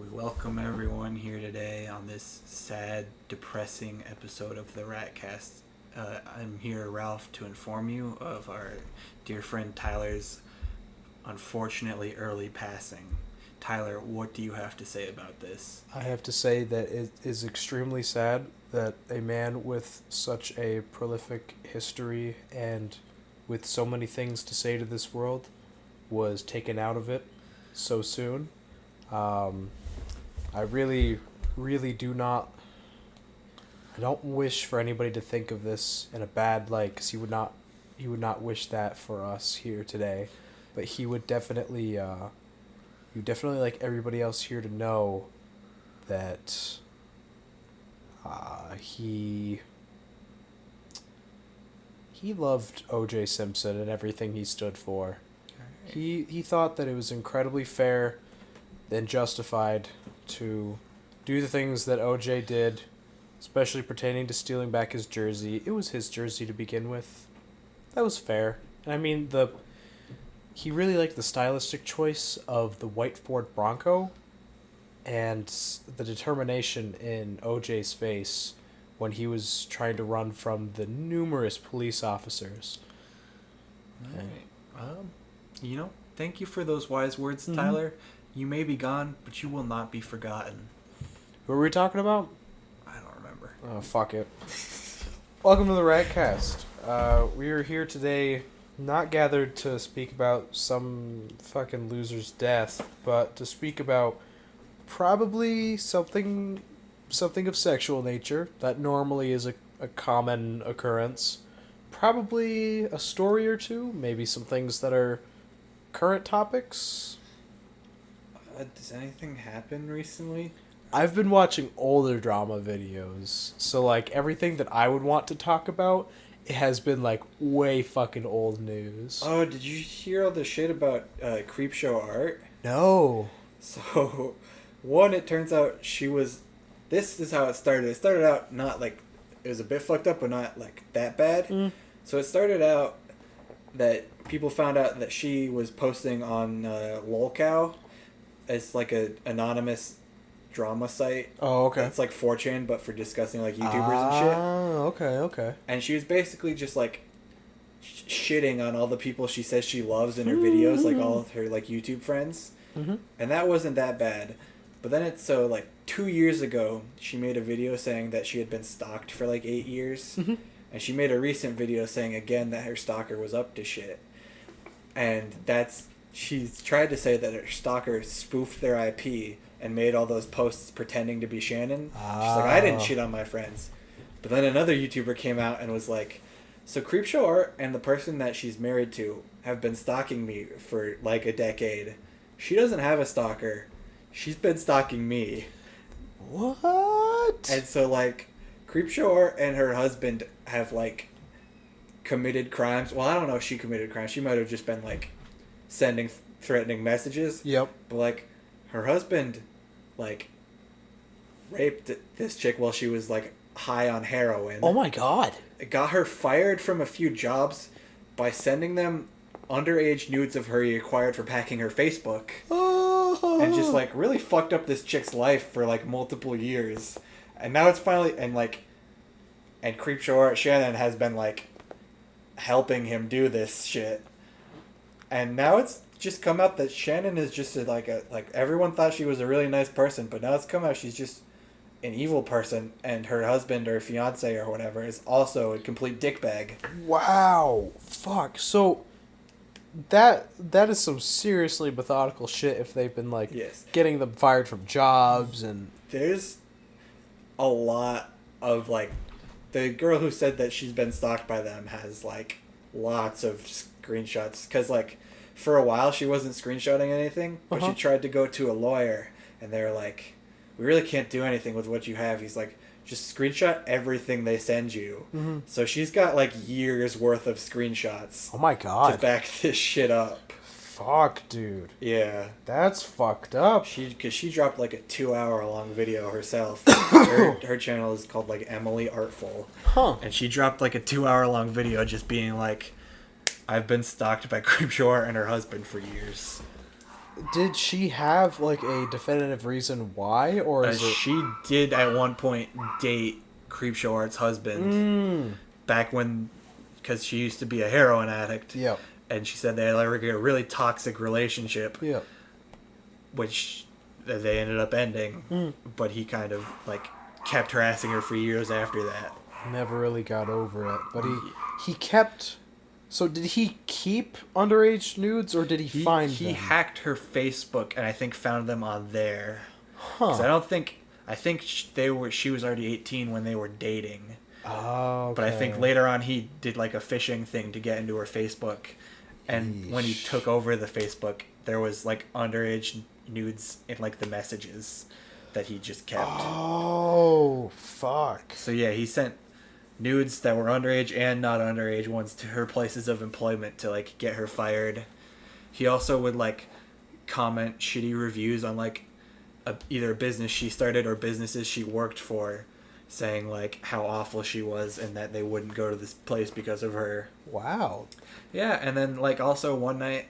We welcome everyone here today on this sad, depressing episode of the R.A.T.cast. I'm here, Ralph, to inform you of our dear friend Tyler's unfortunately early passing. Tyler, what do you have to say about this? I have to say that it is extremely sad that a man with such a prolific history and with so many things to say to this world was taken out of it so soon. I really do not. I don't wish for anybody to think of this in a bad light, because he would not wish that for us here today. But he would definitely, like everybody else here to know that he loved O.J. Simpson and everything he stood for. Right. He thought that it was incredibly fair and justified to do the things that O.J. did, especially pertaining to stealing back his jersey. It was his jersey to begin with. That was fair. And I mean, he really liked the stylistic choice of the white Ford Bronco and the determination in OJ's face when he was trying to run from the numerous police officers. Right. Thank you for those wise words, Tyler. You may be gone, but you will not be forgotten. Who are we talking about? I don't remember. Oh, fuck it. Welcome to the R.A.T.cast. We are here today, not gathered to speak about some fucking loser's death, but to speak about probably something of sexual nature that normally is a common occurrence. Probably a story or two, maybe some things that are current topics. Does anything happen recently? I've been watching older drama videos, so like everything that I would want to talk about, it has been like way fucking old news. Oh, did you hear all the shit about Creepshow Art? No. So, one, it turns out she was... This is how it started. It started out not like... It was a bit fucked up, but not like that bad. So it started out that people found out that she was posting on LolCow. It's like a anonymous drama site. Oh, okay. It's like 4chan, but for discussing like YouTubers and shit. Oh, okay. And she was basically just like shitting on all the people she says she loves in her videos, like all of her like YouTube friends. Mm-hmm. And that wasn't that bad. But then it's so like 2 years ago, she made a video saying that she had been stalked for like 8 years. Mm-hmm. And she made a recent video saying again that her stalker was up to shit. And she's tried to say that her stalker spoofed their IP and made all those posts pretending to be Shannon. She's like, I didn't shit on my friends. But then another YouTuber came out and was like, so Creepshow Art and the person that she's married to have been stalking me for like a decade. She doesn't have a stalker. She's been stalking me. What? And so like Creepshow Art and her husband have like committed crimes. Well, I don't know if she committed crimes. She might have just been like sending threatening messages. Yep. But like her husband like raped this chick while she was like high on heroin. Oh my god. It got her fired from a few jobs by sending them underage nudes of her he acquired for hacking her Facebook. Oh. And just like really fucked up this chick's life for like multiple years. And now it's finally and Creepshow Art Shannon has been like helping him do this shit. And now it's just come out that Shannon is just like everyone thought she was a really nice person, but now it's come out she's just an evil person, and her husband or fiance or whatever is also a complete dickbag. Wow. Fuck. So that is some seriously methodical shit if they've been like getting them fired from jobs. And there's a lot of like the girl who said that she's been stalked by them has like lots of screenshots, because like for a while she wasn't screenshotting anything, but she tried to go to a lawyer and they're like, we really can't do anything with what you have. He's like, just screenshot everything they send you. Mm-hmm. So she's got like years worth of screenshots. Oh my god. To back this shit up. Fuck, dude. Yeah. That's fucked up. Because she dropped like a 2-hour long video herself. her channel is called like Emily Artful. Huh. And she dropped like a 2-hour long video just being like, I've been stalked by Creepshow Art and her husband for years. Did she have like a definitive reason why, or is it? She did at one point date Creepshow Art's husband back when, because she used to be a heroin addict. Yep. And she said they had like a really toxic relationship. Yep. Which they ended up ending. But he kind of like kept harassing her for years after that. Never really got over it, but he kept. So did he keep underage nudes, or did he find them? He hacked her Facebook and I think found them on there. Huh. 'Cause I think she was already 18 when they were dating. Oh. Okay. But I think later on he did like a phishing thing to get into her Facebook. And when he took over the Facebook, there was like underage nudes in like the messages that he just kept. Oh, fuck. So yeah, he sent nudes that were underage and not underage ones to her places of employment to like get her fired. He also would like comment shitty reviews on like either a business she started or businesses she worked for, saying like how awful she was and that they wouldn't go to this place because of her. Wow. Yeah, and then like also one night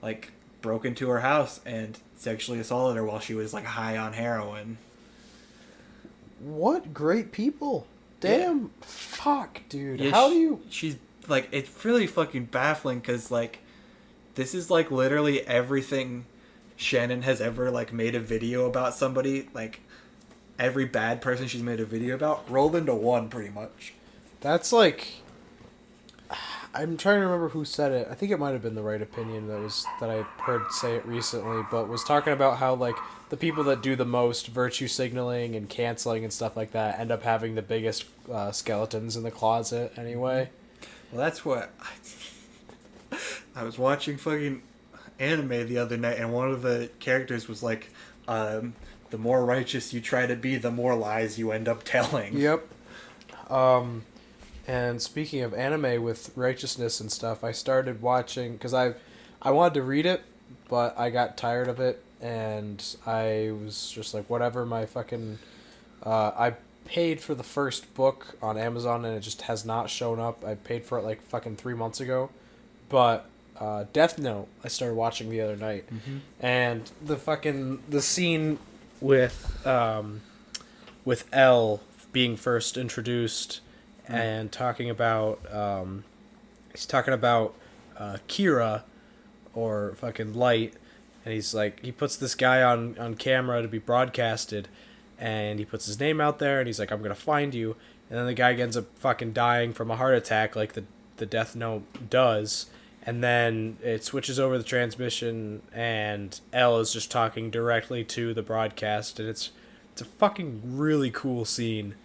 like broke into her house and sexually assaulted her while she was like high on heroin. What great people. Damn. Yeah. Fuck, dude. Yeah, How do you... She's like, it's really fucking baffling because like this is like literally everything Shannon has ever like made a video about somebody, like every bad person she's made a video about rolled into one pretty much. That's like, I'm trying to remember who said it. I think it might have been the Right Opinion that I heard say it recently, but was talking about how like the people that do the most virtue signaling and canceling and stuff like that end up having the biggest skeletons in the closet anyway. Well, that's what I was watching fucking anime the other night, and one of the characters was like, the more righteous you try to be, the more lies you end up telling. Yep. And speaking of anime with righteousness and stuff, I started watching, because I wanted to read it, but I got tired of it, and I was just like, whatever, my fucking... I paid for the first book on Amazon, and it just has not shown up. I paid for it like fucking 3 months ago. But Death Note, I started watching the other night. Mm-hmm. And the scene with L being first introduced and talking about he's talking about Kira or fucking Light, and he's like, he puts this guy on camera to be broadcasted, and he puts his name out there, and he's like, I'm gonna find you, and then the guy ends up fucking dying from a heart attack like the Death Note does. And then it switches over the transmission, and L is just talking directly to the broadcast, and it's a fucking really cool scene.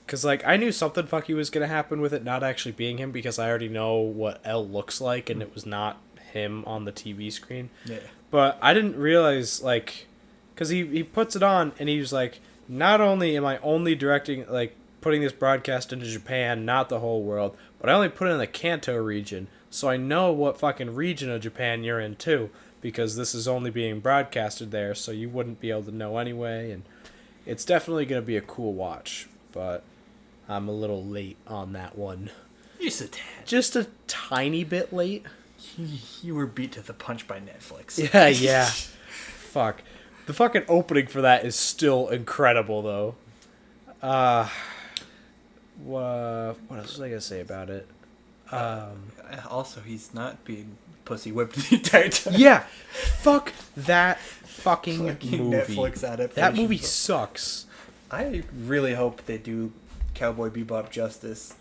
Because, like, I knew something fucky was going to happen with it not actually being him, because I already know what L looks like, and it was not him on the TV screen. Yeah. But I didn't realize, like, because he puts it on, and he was like, not only am I only directing, like, putting this broadcast into Japan, not the whole world, but I only put it in the Kanto region. So I know what fucking region of Japan you're in, too, because this is only being broadcasted there, so you wouldn't be able to know anyway, and it's definitely going to be a cool watch, but I'm a little late on that one. Just a tad. Just a tiny bit late. You were beat to the punch by Netflix. Yeah. Fuck. The fucking opening for that is still incredible, though. What else was I going to say about it? Also, he's not being pussy whipped the entire time. Yeah, fuck that fucking movie. Netflix adaptation. That movie sucks. I really hope they do Cowboy Bebop justice.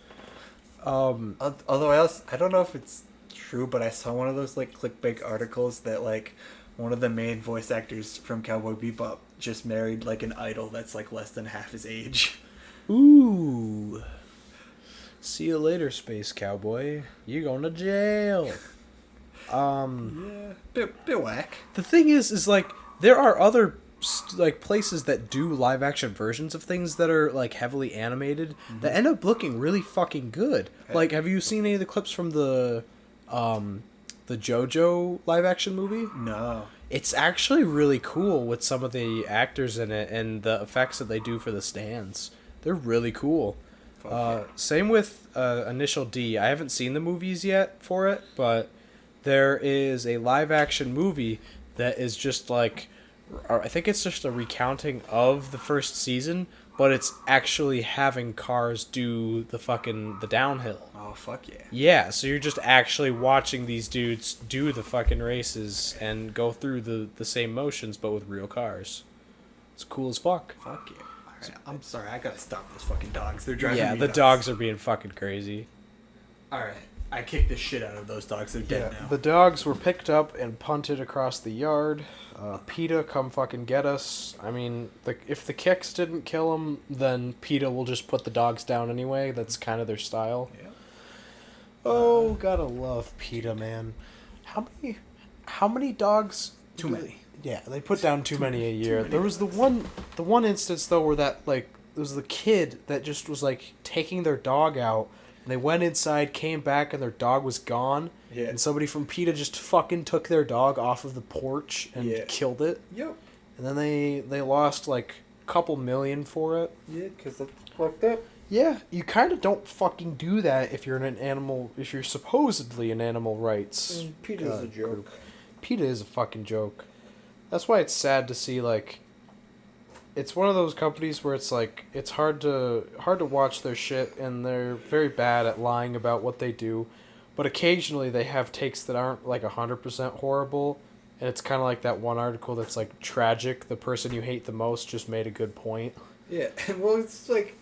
Although I don't know if it's true, but I saw one of those like clickbait articles that like one of the main voice actors from Cowboy Bebop just married like an idol that's like less than half his age. Ooh. See you later, Space Cowboy. You going to jail. Yeah, bit whack. The thing is like, there are other like places that do live action versions of things that are like heavily animated that end up looking really fucking good. Okay. Like, have you seen any of the clips from the JoJo live action movie? No. It's actually really cool with some of the actors in it and the effects that they do for the stands. They're really cool. Same with Initial D. I haven't seen the movies yet for it, but there is a live-action movie that is just like, I think it's just a recounting of the first season, but it's actually having cars do the downhill. Oh, fuck yeah. Yeah, so you're just actually watching these dudes do the fucking races and go through the same motions, but with real cars. It's cool as fuck. Fuck yeah. Alright, I'm sorry, I gotta stop those fucking dogs. They're driving me The nuts. dogs are being fucking crazy. Alright, I kicked the shit out of those dogs. They're dead now. The dogs were picked up and punted across the yard. PETA, come fucking get us. I mean, if the kicks didn't kill them, then PETA will just put the dogs down anyway. That's kind of their style. Yeah. Oh, gotta love PETA, man. How many dogs? Too many. Yeah, they put down too many a year. There was the one instance though where that there was the kid that just was like taking their dog out, and they went inside, came back, and their dog was gone. Yeah. And somebody from PETA just fucking took their dog off of the porch and killed it. Yep. And then they lost like a couple million for it. Yeah, because that's fucked up. Yeah, you kind of don't fucking do that if you're if you're supposedly an animal rights. PETA's a joke. Group. PETA is a fucking joke. That's why it's sad to see, like, it's one of those companies where it's like it's hard to watch their shit, and they're very bad at lying about what they do, but occasionally they have takes that aren't like 100% horrible, and it's kind of like that one article that's like tragic. The person you hate the most just made a good point. Yeah, well, it's like,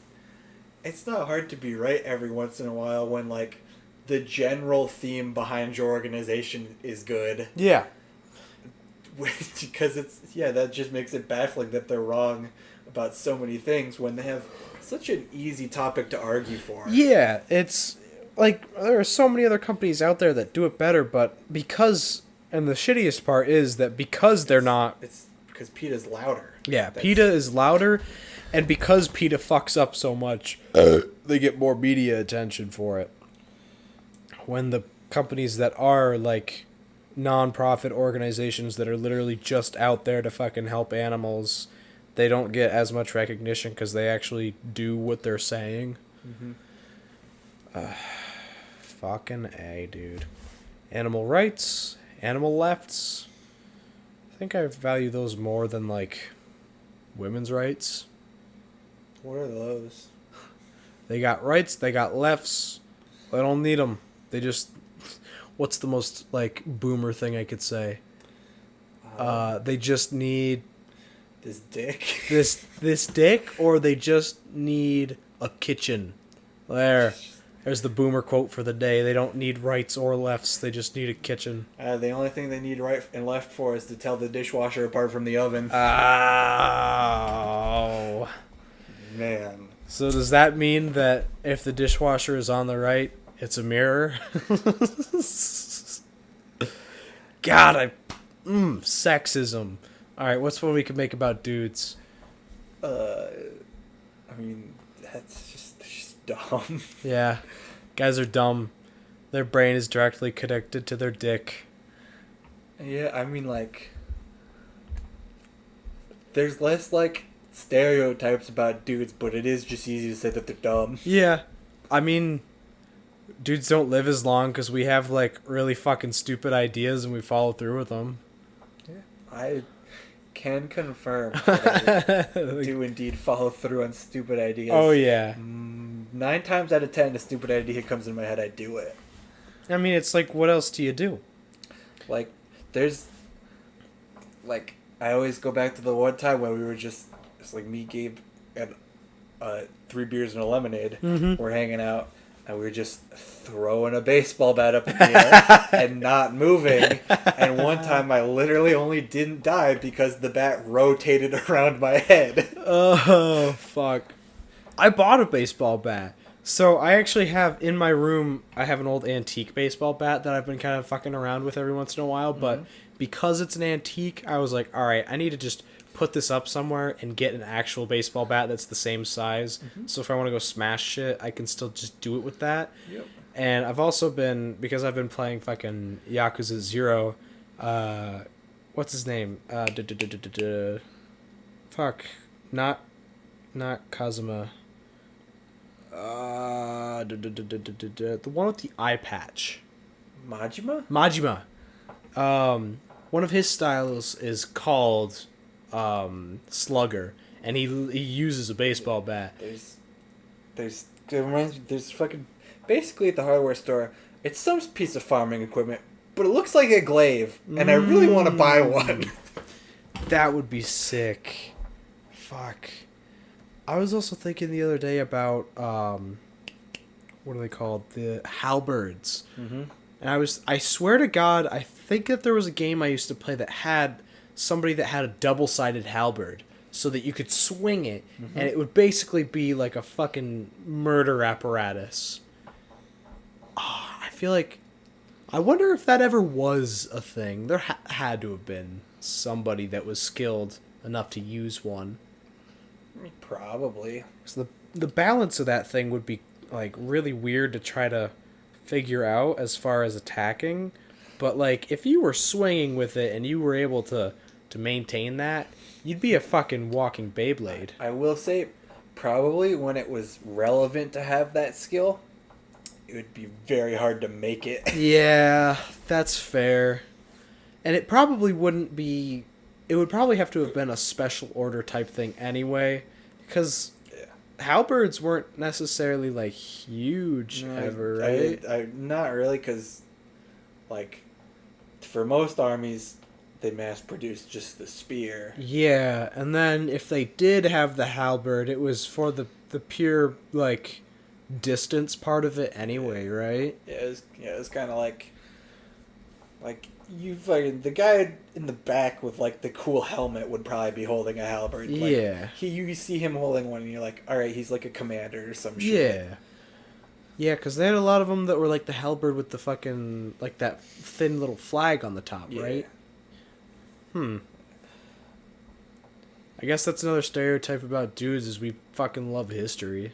it's not hard to be right every once in a while when, like, the general theme behind your organization is good. Yeah. Because that just makes it baffling that they're wrong about so many things when they have such an easy topic to argue for. Yeah, it's like there are so many other companies out there that do it better, but because, and the shittiest part is that because they're not... It's because PETA's louder. Yeah, PETA is louder, and because PETA fucks up so much, they get more media attention for it. When the companies that are, like, non-profit organizations that are literally just out there to fucking help animals, they don't get as much recognition because they actually do what they're saying. Mm-hmm. Fucking A, dude. Animal rights, animal lefts. I think I value those more than, like, women's rights. What are those? They got rights, they got lefts. They don't need them. They just... What's the most, like, boomer thing I could say? They just need... This dick? This dick, or they just need a kitchen. There's the boomer quote for the day. They don't need rights or lefts. They just need a kitchen. The only thing they need right and left for is to tell the dishwasher apart from the oven. Oh. Man. So does that mean that if the dishwasher is on the right, it's a mirror? God, sexism. Alright, what's one we could make about dudes? I mean, that's just dumb. Yeah. Guys are dumb. Their brain is directly connected to their dick. Yeah, I mean, like, there's less, like, stereotypes about dudes, but it is just easy to say that they're dumb. Yeah. I mean, dudes don't live as long because we have, like, really fucking stupid ideas and we follow through with them. Yeah. I can confirm that I do indeed follow through on stupid ideas. Oh, yeah. 9 times out of 10, a stupid idea comes in my head, I do it. I mean, it's like, what else do you do? Like, there's... Like, I always go back to the one time when we were just... It's like me, Gabe, and 3 beers and a lemonade. Mm-hmm. We're hanging out, and we were just throwing a baseball bat up in the air and not moving. And one time I literally only didn't die because the bat rotated around my head. Oh, fuck. I bought a baseball bat. So I actually have, in my room, I have an old antique baseball bat that I've been kind of fucking around with every once in a while. But because it's an antique, I was like, alright, I need to just put this up somewhere and get an actual baseball bat that's the same size. So if I want to go smash shit, I can still just do it with that. Yep. And I've also been, because I've been playing fucking Yakuza 0, what's his name? Fuck. Not Kazuma. The one with the eye patch. Majima? Majima. One of his styles is called Slugger, and he uses a baseball bat. There's fucking basically at the hardware store. It's some piece of farming equipment, but it looks like a glaive, and I really want to buy one. That would be sick. Fuck. I was also thinking the other day about what are they called? The halberds. Mm-hmm. And I swear to God, I think that there was a game I used to play that had somebody that had a double-sided halberd, so that you could swing it, and it would basically be like a fucking murder apparatus. Oh, I feel like... I wonder if that ever was a thing. There had to have been somebody that was skilled enough to use one. Probably. So the balance of that thing would be like really weird to try to figure out as far as attacking. But like if you were swinging with it and you were able to maintain that, you'd be a fucking walking Beyblade. I will say, probably when it was relevant to have that skill, it would be very hard to make it. Yeah, that's fair. And it probably wouldn't be... It would probably have to have been a special order type thing anyway, because halberds weren't necessarily, like, huge ever, right? I not really, because, like, for most armies, they mass-produce just the spear. Yeah, and then if they did have the halberd, it was for the pure, like, distance part of it anyway, right? Yeah, it was kind of like you fucking... The guy in the back with, like, the cool helmet would probably be holding a halberd. Like, yeah. You see him holding one, and you're like, alright, he's like a commander or some shit. Yeah. Yeah, because they had a lot of them that were like the halberd with the fucking... Like that thin little flag on the top, right? I guess that's another stereotype about dudes is we fucking love history.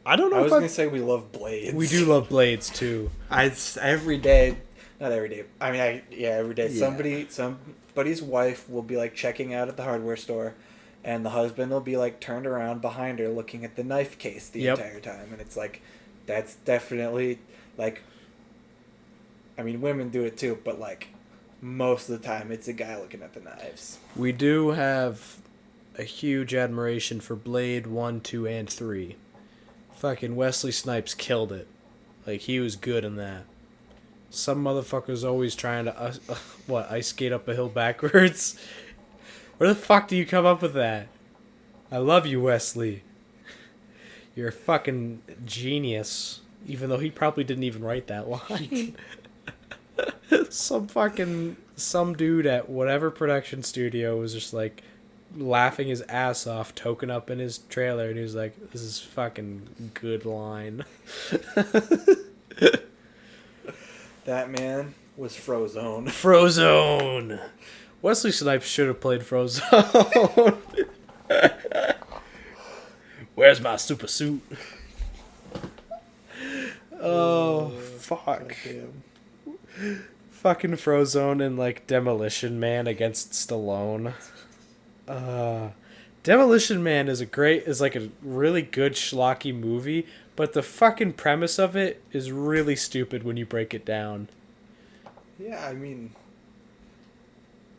I don't know I was going to say we love blades. We do love blades, too. Every day... Not every day. I mean, every day. Yeah. Somebody's wife will be, like, checking out at the hardware store, and the husband will be, like, turned around behind her looking at the knife case the entire time. And it's like, that's definitely, like... I mean, women do it, too, but, like, most of the time it's a guy looking at the knives. We do have a huge admiration for Blade 1, 2, and 3. Fucking Wesley Snipes killed it. Like, he was good in that. Some motherfucker's always trying to, ice skate up a hill backwards? Where the fuck do you come up with that? I love you, Wesley. You're a fucking genius. Even though he probably didn't even write that line. Some dude at whatever production studio was just like laughing his ass off, token up in his trailer, and he was like, this is fucking good line. That man was Frozone. Frozone! Wesley Snipes should have played Frozone. Where's my super suit? Oh, fuck. Fucking Frozone and, like, Demolition Man against Stallone. Demolition Man is like a really good schlocky movie, but the fucking premise of it is really stupid when you break it down. Yeah, I mean...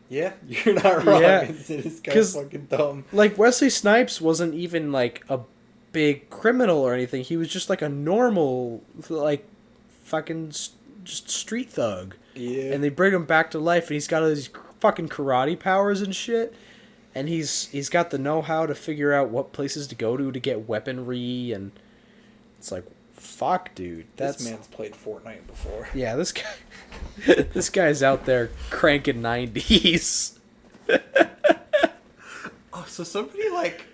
Yeah, you're not wrong. Yeah, it is kind of fucking dumb. Like, Wesley Snipes wasn't even, like, a big criminal or anything. He was just, like, a normal, like, fucking just street thug. Yeah. And they bring him back to life, and he's got all these fucking karate powers and shit. And he's got the know-how to figure out what places to go to get weaponry, and it's like, fuck, dude. This man's played Fortnite before. Yeah, this guy's out there cranking 90s. Oh, so somebody, like...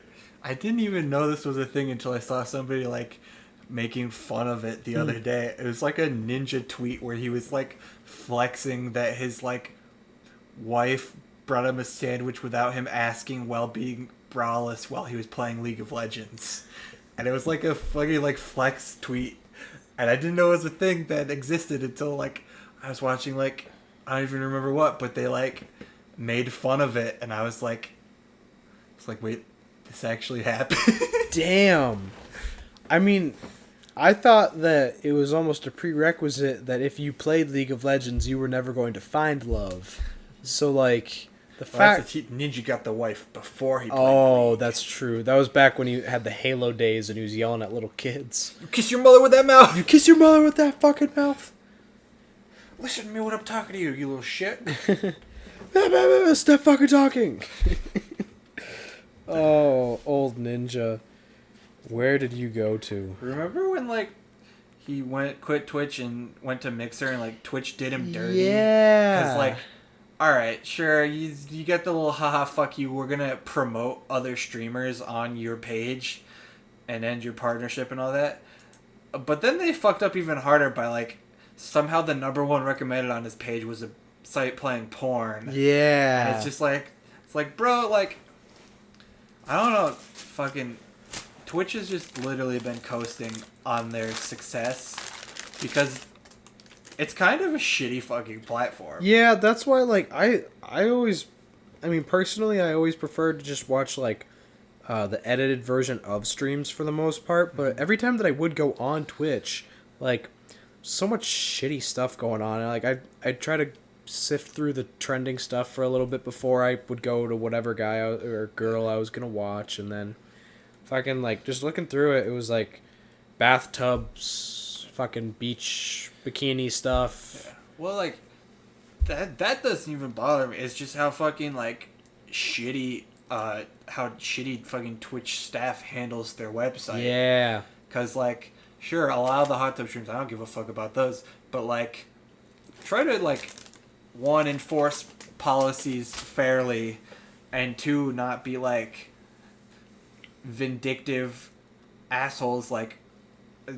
I didn't even know this was a thing until I saw somebody, like, making fun of it the other day. It was like a ninja tweet where he was, like, flexing that his, like, wife brought him a sandwich without him asking while being braless while he was playing League of Legends. And it was like a fucking, like, flex tweet. And I didn't know it was a thing that existed until, like, I was watching, like, I don't even remember what, but they, like, made fun of it. And I was like, wait, this actually happened? Damn. I mean, I thought that it was almost a prerequisite that if you played League of Legends, you were never going to find love. So like the Well, fact. Ninja got the wife before he played Oh, League. that's true. That was back when he had the Halo days and he was yelling at little kids. You kiss your mother with that mouth. You kiss your mother with that fucking mouth. Listen to me when I'm talking to you, you little shit. Stop fucking talking. Oh, old Ninja. Where did you go to? Remember when like he quit Twitch and went to Mixer and like Twitch did him dirty? Yeah. Because like, all right, sure, you get the little haha fuck you. We're gonna promote other streamers on your page, and end your partnership and all that. But then they fucked up even harder by like somehow the number one recommended on his page was a site playing porn. Yeah. And it's like bro, like I don't know, fucking Twitch has just literally been coasting on their success because it's kind of a shitty fucking platform. Yeah, that's why like I always, I mean personally I always prefer to just watch like the edited version of streams for the most part, but every time that I would go on Twitch, like so much shitty stuff going on, and like I'd try to sift through the trending stuff for a little bit before I would go to whatever guy or girl I was gonna watch, and then fucking like just looking through it, it was like bathtubs, fucking beach bikini stuff. Yeah. Well, like that doesn't even bother me. It's just how fucking like shitty fucking Twitch staff handles their website. Yeah. Cause like sure, a lot of the hot tub streams I don't give a fuck about those, but like try to like one, enforce policies fairly, and two, not be like vindictive assholes like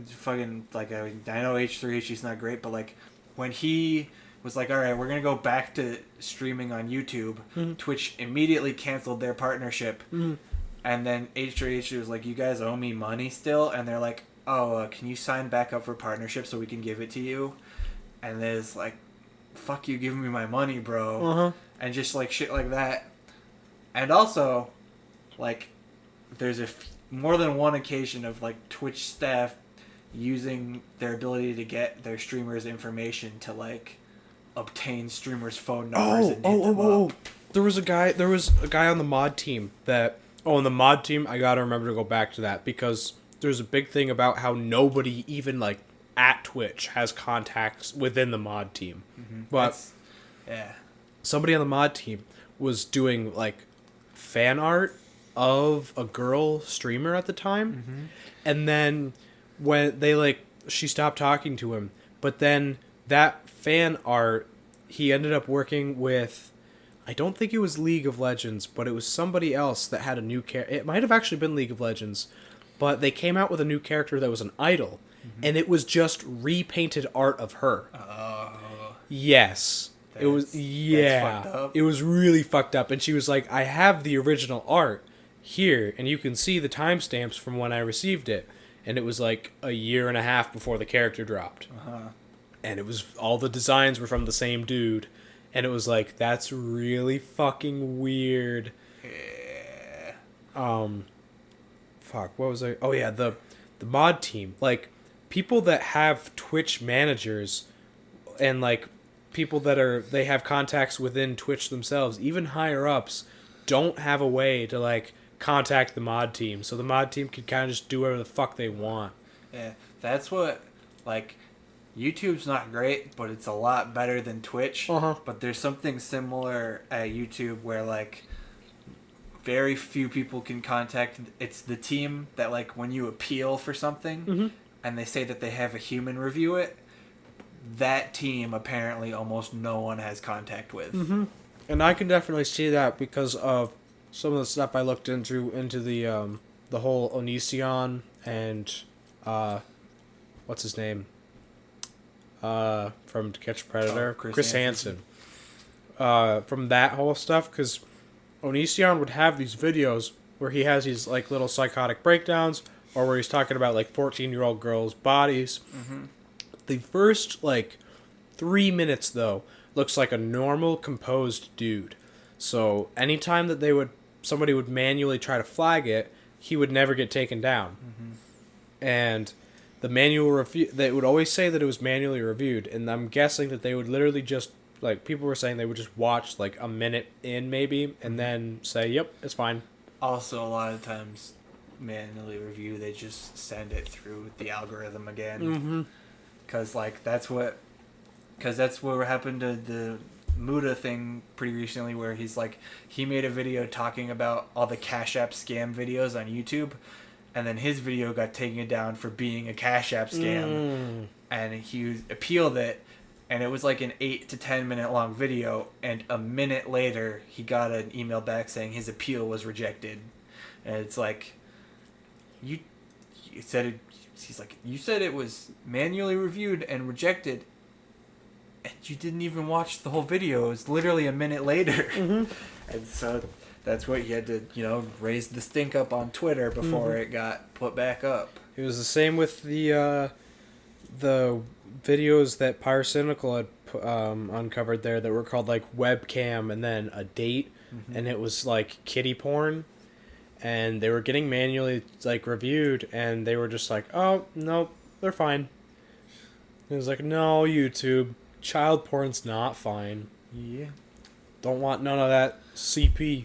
fucking like I know H3H3's not great, but like when he was like, all right, we're gonna go back to streaming on YouTube, Twitch immediately canceled their partnership, and then H3H3 was like, you guys owe me money still, and they're like, oh, can you sign back up for partnership so we can give it to you? And there's like, fuck you giving me my money, bro. And just like shit like that. And also like there's more than one occasion of like Twitch staff using their ability to get their streamers' information to like obtain streamers' phone numbers and hit them up. There was a guy on the mod team that on the mod team I gotta remember to go back to that because there's a big thing about how nobody even like at Twitch has contacts within the mod team. But yeah, somebody on the mod team was doing like fan art of a girl streamer at the time, and then when she stopped talking to him, but then that fan art, he ended up working with, I don't think it was League of Legends, but it was somebody else that had a new character. It might have actually been League of Legends, but they came out with a new character that was an idol, and it was just repainted art of her. Yes. It was, yeah. It was really fucked up. And she was like, I have the original art here, and you can see the timestamps from when I received it. And it was like a year and a half before the character dropped. And it was, all the designs were from the same dude. And it was like, that's really fucking weird. Yeah. Fuck, what was I? Oh yeah, the mod team. Like, people that have Twitch managers and like people that they have contacts within Twitch themselves, even higher ups, don't have a way to like contact the mod team, so the mod team can kind of just do whatever the fuck they want. Yeah, that's what, like, YouTube's not great, but it's a lot better than Twitch. But there's something similar at YouTube where like very few people can contact. It's the team that like when you appeal for something and they say that they have a human review it, that team apparently almost no one has contact with. And I can definitely see that because of some of the stuff I looked into the whole Onision and what's his name from To Catch a Predator, Chris Hansen. From that whole stuff, because Onision would have these videos where he has these like little psychotic breakdowns, or where he's talking about like 14-year-old girls' bodies. The first like 3 minutes though looks like a normal composed dude. So anytime that somebody would manually try to flag it, he would never get taken down. And the manual review, they would always say that it was manually reviewed, and I'm guessing that they would literally just like people were saying they would just watch like a minute in maybe and then say, "Yep, it's fine." Also, a lot of times, manually review, they just send it through the algorithm again. Mm-hmm. Because, like, that's what happened to the Muda thing pretty recently, where he's like, he made a video talking about all the Cash App scam videos on YouTube, and then his video got taken down for being a Cash App scam, and he appealed it, and it was like an 8 to 10 minute long video, and a minute later he got an email back saying his appeal was rejected. And it's like, you said it, he's like, you said it was manually reviewed and rejected, and you didn't even watch the whole video. It was literally a minute later. And so that's what he had to, raise the stink up on Twitter before it got put back up. It was the same with the videos that Pyrocynical had uncovered there that were called like webcam and then a date, and it was like kiddie porn, and they were getting manually like reviewed, and they were just like, "Oh no, they're fine." It was like, "No, YouTube, child porn's not fine. Yeah, don't want none of that CP."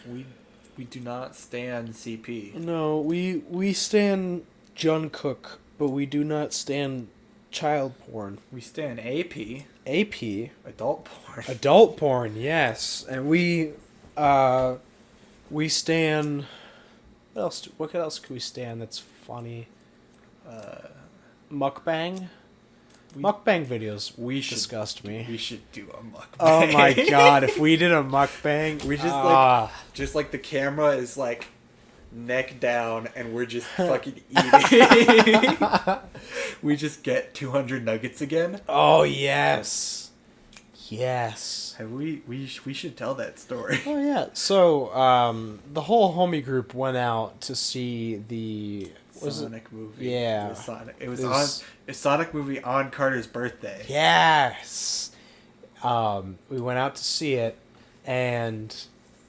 We do not stand CP. No, we stand Jungkook, but we do not stand child porn. We stand AP. AP. Adult porn. Adult porn, yes. And we stand... What else could we stand that's funny? Mukbang? Mukbang videos disgust me. We should do a mukbang. Oh my god, if we did a mukbang... We just like the camera is like neck down and we're just fucking eating. We just get 200 nuggets again. Oh yes. Yes. We should tell that story. Oh yeah. So the whole homie group went out to see the Sonic movie. Yeah. It was a Sonic movie on Carter's birthday. Yes. We went out to see it, and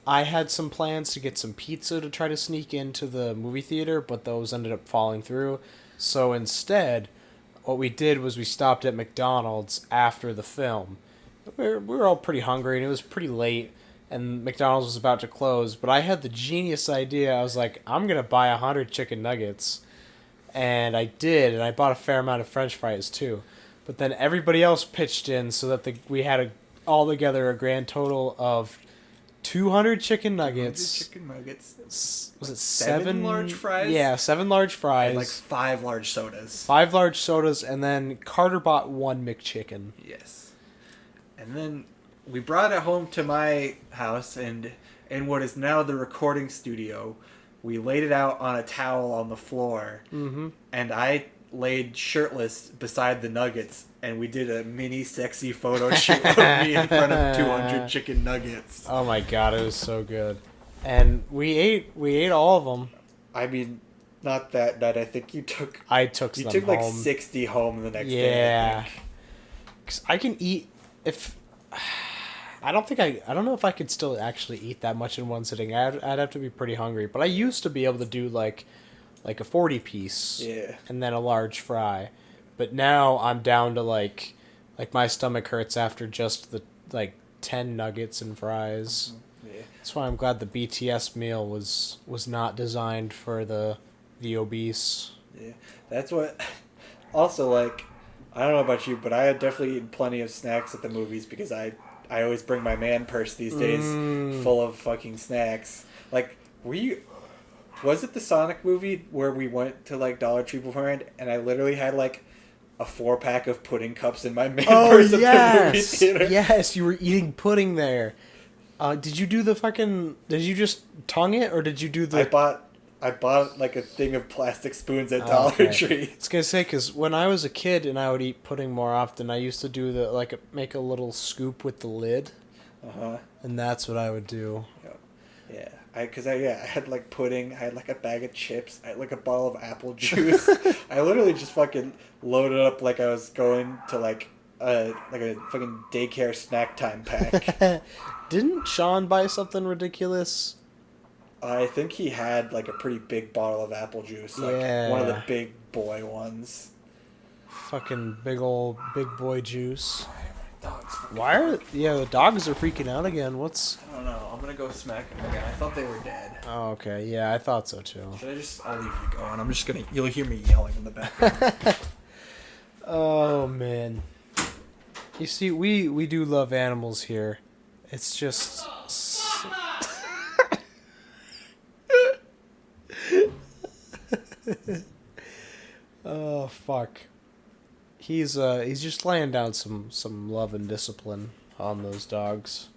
I had some plans to get some pizza to try to sneak into the movie theater, but those ended up falling through. So instead, what we did was we stopped at McDonald's after the film. We were all pretty hungry, and it was pretty late, and McDonald's was about to close, but I had the genius idea. I was like, I'm going to buy 100 chicken nuggets. And I did, and I bought a fair amount of French fries too. But then everybody else pitched in so that we had altogether a grand total of 200 chicken nuggets. 200 chicken nuggets. Was it 7 large fries? Yeah, 7 large fries. And like 5 large sodas. 5 large sodas, and then Carter bought 1 McChicken. Yes. And then we brought it home to my house, and in what is now the recording studio, we laid it out on a towel on the floor, and I laid shirtless beside the nuggets, and we did a mini sexy photo shoot of me in front of 200 chicken nuggets. Oh my god, it was so good. And we ate all of them. I mean, not that night. I think you took... I took some home. You took like 60 home the next day. Yeah. 'Cause I can eat... I don't know if I could still actually eat that much in one sitting. I'd have to be pretty hungry. But I used to be able to do like a 40 piece. Yeah. And then a large fry. But now I'm down to like my stomach hurts after just the 10 nuggets and fries. Yeah. That's why I'm glad the BTS meal was not designed for the obese. Yeah. That's what... Also, like, I don't know about you, but I had definitely eaten plenty of snacks at the movies because I always bring my man purse these days full of fucking snacks. Like, was it the Sonic movie where we went to like Dollar Tree beforehand and I literally had like a 4-pack of pudding cups in my man purse at the movie theater? Yes, you were eating pudding there. Did you just tongue it, or did you do the... I bought like a thing of plastic spoons at Dollar Tree. I was gonna say, because when I was a kid and I would eat pudding more often, I used to do make a little scoop with the lid, and that's what I would do. Yeah, I had like pudding. I had like a bag of chips. I had like a bottle of apple juice. I literally just fucking loaded up like I was going to like a fucking daycare snack time pack. Didn't Sean buy something ridiculous? I think he had like a pretty big bottle of apple juice, like one of the big boy ones. Fucking big boy juice. Dog The dogs are freaking out again. What's... I don't know. I'm gonna go smack them again. I thought they were dead. Oh, okay. Yeah, I thought so too. I'll leave you going. I'm just gonna... You'll hear me yelling in the background. Oh, man. You see, we do love animals here. It's just... Oh, fuck. He's just laying down some love and discipline on those dogs.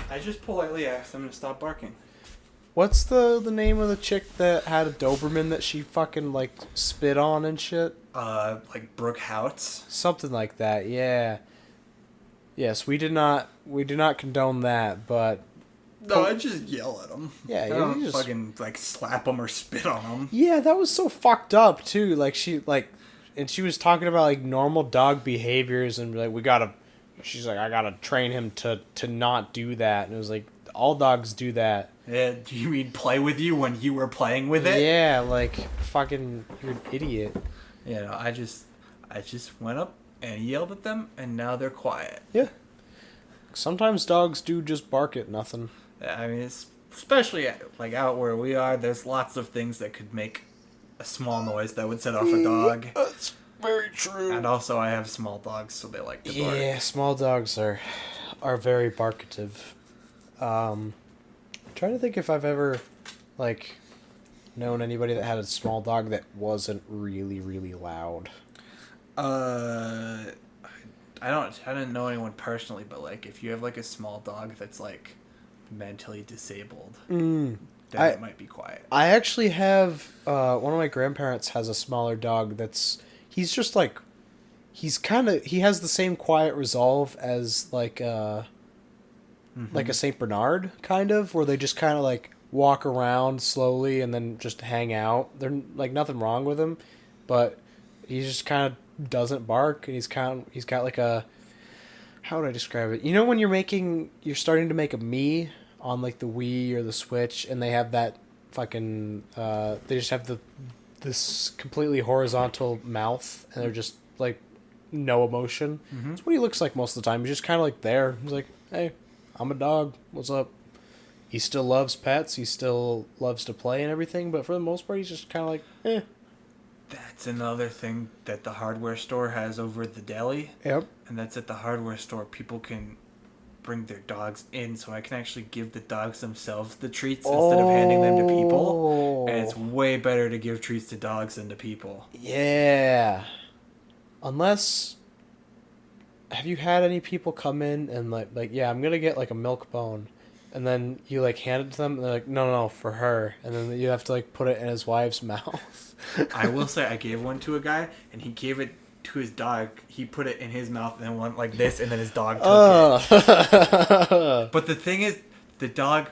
I just politely asked them to stop barking. What's the name of the chick that had a Doberman that she fucking, like, spit on and shit? Like Brooke Houts. Something like that, yeah. Yes, we do not condone that, but... No, I just yell at them. Yeah, I don't just... fucking, like, slap them or spit on them. Yeah, that was so fucked up, too. Like, she was talking about, like, normal dog behaviors, and, like, she's like, I gotta train him to not do that. And it was like, all dogs do that. Yeah, do you mean play with you when you were playing with it? Yeah, like, fucking, you're an idiot. Yeah, no, I just went up and yelled at them, and now they're quiet. Yeah. Sometimes dogs do just bark at nothing. I mean, it's, especially, like, out where we are, there's lots of things that could make a small noise that would set off a dog. That's very true. And also, I have small dogs, so they like to bark. Yeah, small dogs are very barkative. Trying to think if I've ever, like, known anybody that had a small dog that wasn't really, really loud. I didn't know anyone personally, but, like, if you have, like, a small dog that's, like, mentally disabled, then it might be quiet. I actually have, one of my grandparents has a smaller dog he's just, like, he has the same quiet resolve as, like, like a Saint Bernard, kind of, where they just kind of, like, walk around slowly and then just hang out. There's, like, nothing wrong with him, but he just kind of doesn't bark, and he's got, like, a... How would I describe it? You know when you're starting to make a Mii on, like, the Wii or the Switch, and they have that fucking... they just have this completely horizontal mouth, and they're just, like, no emotion. Mm-hmm. That's what he looks like most of the time. He's just kind of, like, there. He's like, hey, I'm a dog. What's up? He still loves pets. He still loves to play and everything, but for the most part, he's just kind of like, eh. That's another thing that the hardware store has over at the deli. Yep. And that's at the hardware store. People can bring their dogs in, so I can actually give the dogs themselves the treats instead of handing them to people. And it's way better to give treats to dogs than to people. Yeah. Unless... Have you had any people come in and, like yeah, I'm going to get, like, a milk bone. And then you, like, hand it to them, and they're like, no, for her. And then you have to, like, put it in his wife's mouth. I will say, I gave one to a guy, and he gave it to his dog. He put it in his mouth, and then went like this, and then his dog took it. But the thing is, the dog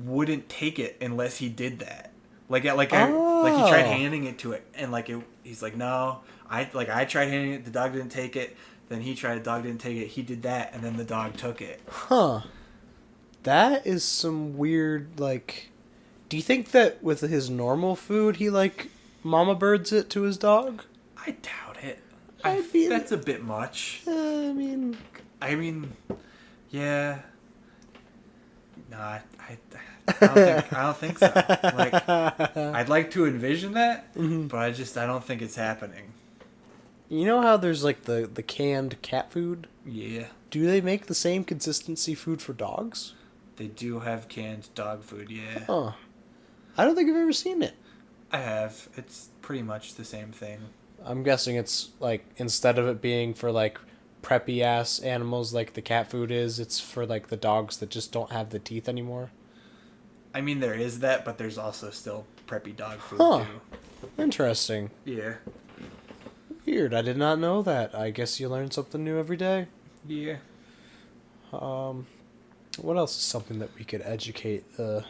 wouldn't take it unless he did that. Like he tried handing it to it, and, like, he's like, no. I tried handing it, the dog didn't take it. Then he tried, the dog didn't take it. He did that, and then the dog took it. Huh. That is some weird, like... Do you think that with his normal food, he, like, mama birds it to his dog? I doubt it. I mean... That's a bit much. I mean, yeah. No, I don't think so. Like, I'd like to envision that, but I don't think it's happening. You know how there's, like, the canned cat food? Yeah. Do they make the same consistency food for dogs? They do have canned dog food, yeah. Huh. I don't think I've ever seen it. I have. It's pretty much the same thing. I'm guessing it's, like, instead of it being for, like, preppy-ass animals like the cat food is, it's for, like, the dogs that just don't have the teeth anymore. I mean, there is that, but there's also still preppy dog food, too. Interesting. Yeah. Weird. I did not know that. I guess you learn something new every day. Yeah. What else is something that we could educate the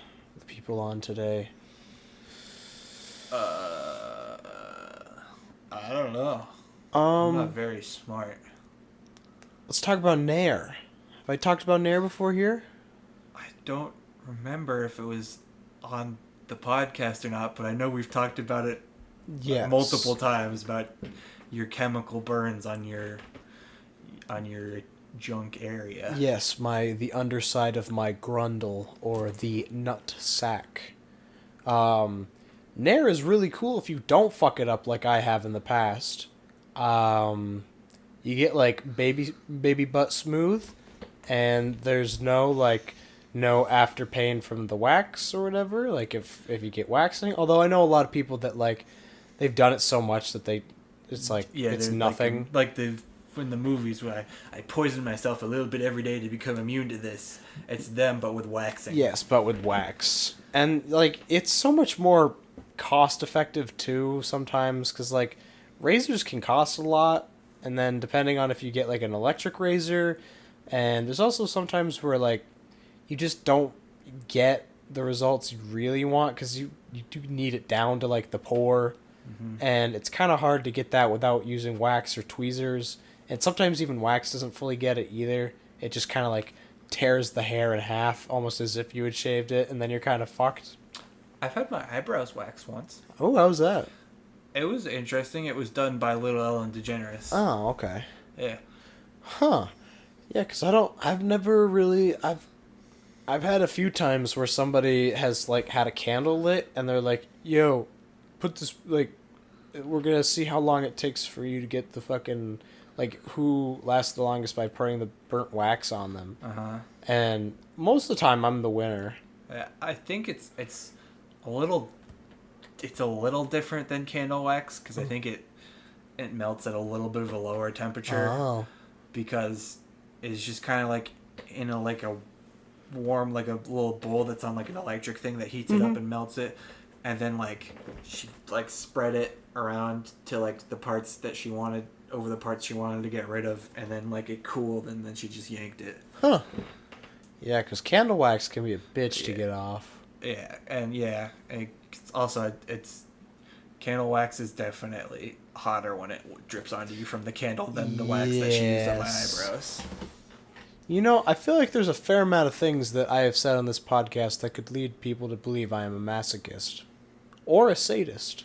people on today? I don't know. I'm not very smart. Let's talk about Nair. Have I talked about Nair before here? I don't remember if it was on the podcast or not, but I know we've talked about it multiple times about your chemical burns on your junk area. Yes, the underside of my grundle, or the nut sack. Nair is really cool if you don't fuck it up like I have in the past. You get like baby butt smooth, and there's no after pain from the wax or whatever. Like if you get waxing, although I know a lot of people that like they've done it so much that it's like it's nothing. Like the in the movies where I poison myself a little bit every day to become immune to this. It's them, but with waxing. Yes, but with wax. And, like, it's so much more cost-effective, too, sometimes, because, like, razors can cost a lot, and then depending on if you get, like, an electric razor, and there's also sometimes where, like, you just don't get the results you really want, because you do need it down to, like, the pore, and it's kind of hard to get that without using wax or tweezers, and sometimes even wax doesn't fully get it either. It just kind of, like, tears the hair in half, almost as if you had shaved it, and then you're kind of fucked. I've had my eyebrows waxed once. Oh, how was that? It was interesting. It was done by Little Ellen DeGeneres. Oh, okay. Yeah. Huh. Yeah, because I've never really, I've had a few times where somebody has, like, had a candle lit, and they're like, yo, put this, like, we're gonna see how long it takes for you to get the fucking, like, who lasts the longest by putting the burnt wax on them. Uh-huh. And most of the time, I'm the winner. I think it's a little different than candle wax, because I think it melts at a little bit of a lower temperature. Oh. Because it's just kind of like in a warm, like a little bowl that's on like an electric thing that heats it up and melts it, and then like she like spread it around to like the parts that she wanted over the parts she wanted to get rid of, and then like it cooled, and then she just yanked it. Huh. Yeah, because candle wax can be a bitch to get off. Yeah, and also it's candle wax is definitely hotter when it drips onto you from the candle than the wax that she used on my eyebrows. You know, I feel like there's a fair amount of things that I have said on this podcast that could lead people to believe I am a masochist. Or a sadist.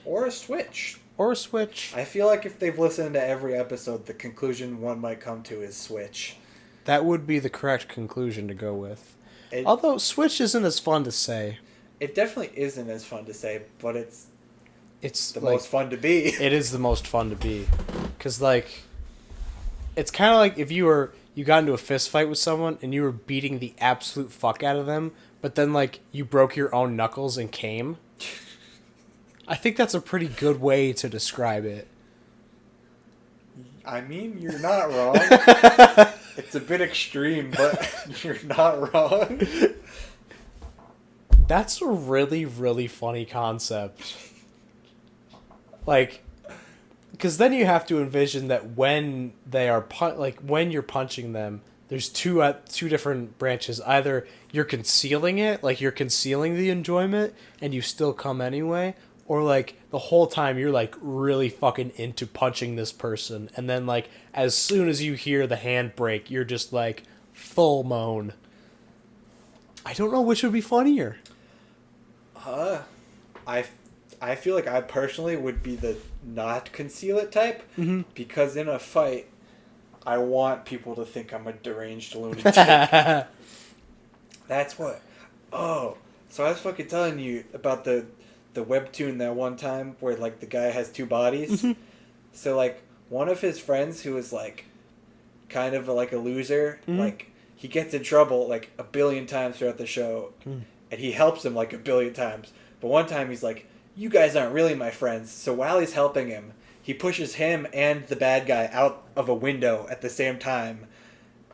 Or a switch. Or a switch. I feel like if they've listened to every episode, the conclusion one might come to is switch. That would be the correct conclusion to go with. Although switch isn't as fun to say. It definitely isn't as fun to say, but it's the like, most fun to be. It is the most fun to be. Because, like, it's kind of like if you got into a fist fight with someone and you were beating the absolute fuck out of them, but then, like, you broke your own knuckles and came. I think that's a pretty good way to describe it. I mean, you're not wrong. It's a bit extreme, but you're not wrong. That's a really, really funny concept. Like, because then you have to envision that when they are when you're punching them, there's two different branches. Either you're concealing it, like you're concealing the enjoyment, and you still come anyway, or like the whole time you're like really fucking into punching this person, and then like as soon as you hear the hand break, you're just like full moan. I don't know which would be funnier. I feel like I personally would be the not conceal it type, because in a fight, I want people to think I'm a deranged lunatic. That's what. Oh, so I was fucking telling you about the webtoon that one time where like the guy has two bodies. So like one of his friends who is like kind of like a loser, like he gets in trouble like a billion times throughout the show, and he helps him like a billion times. But one time he's like, "You guys aren't really my friends." So while he's helping him, he pushes him and the bad guy out of a window at the same time,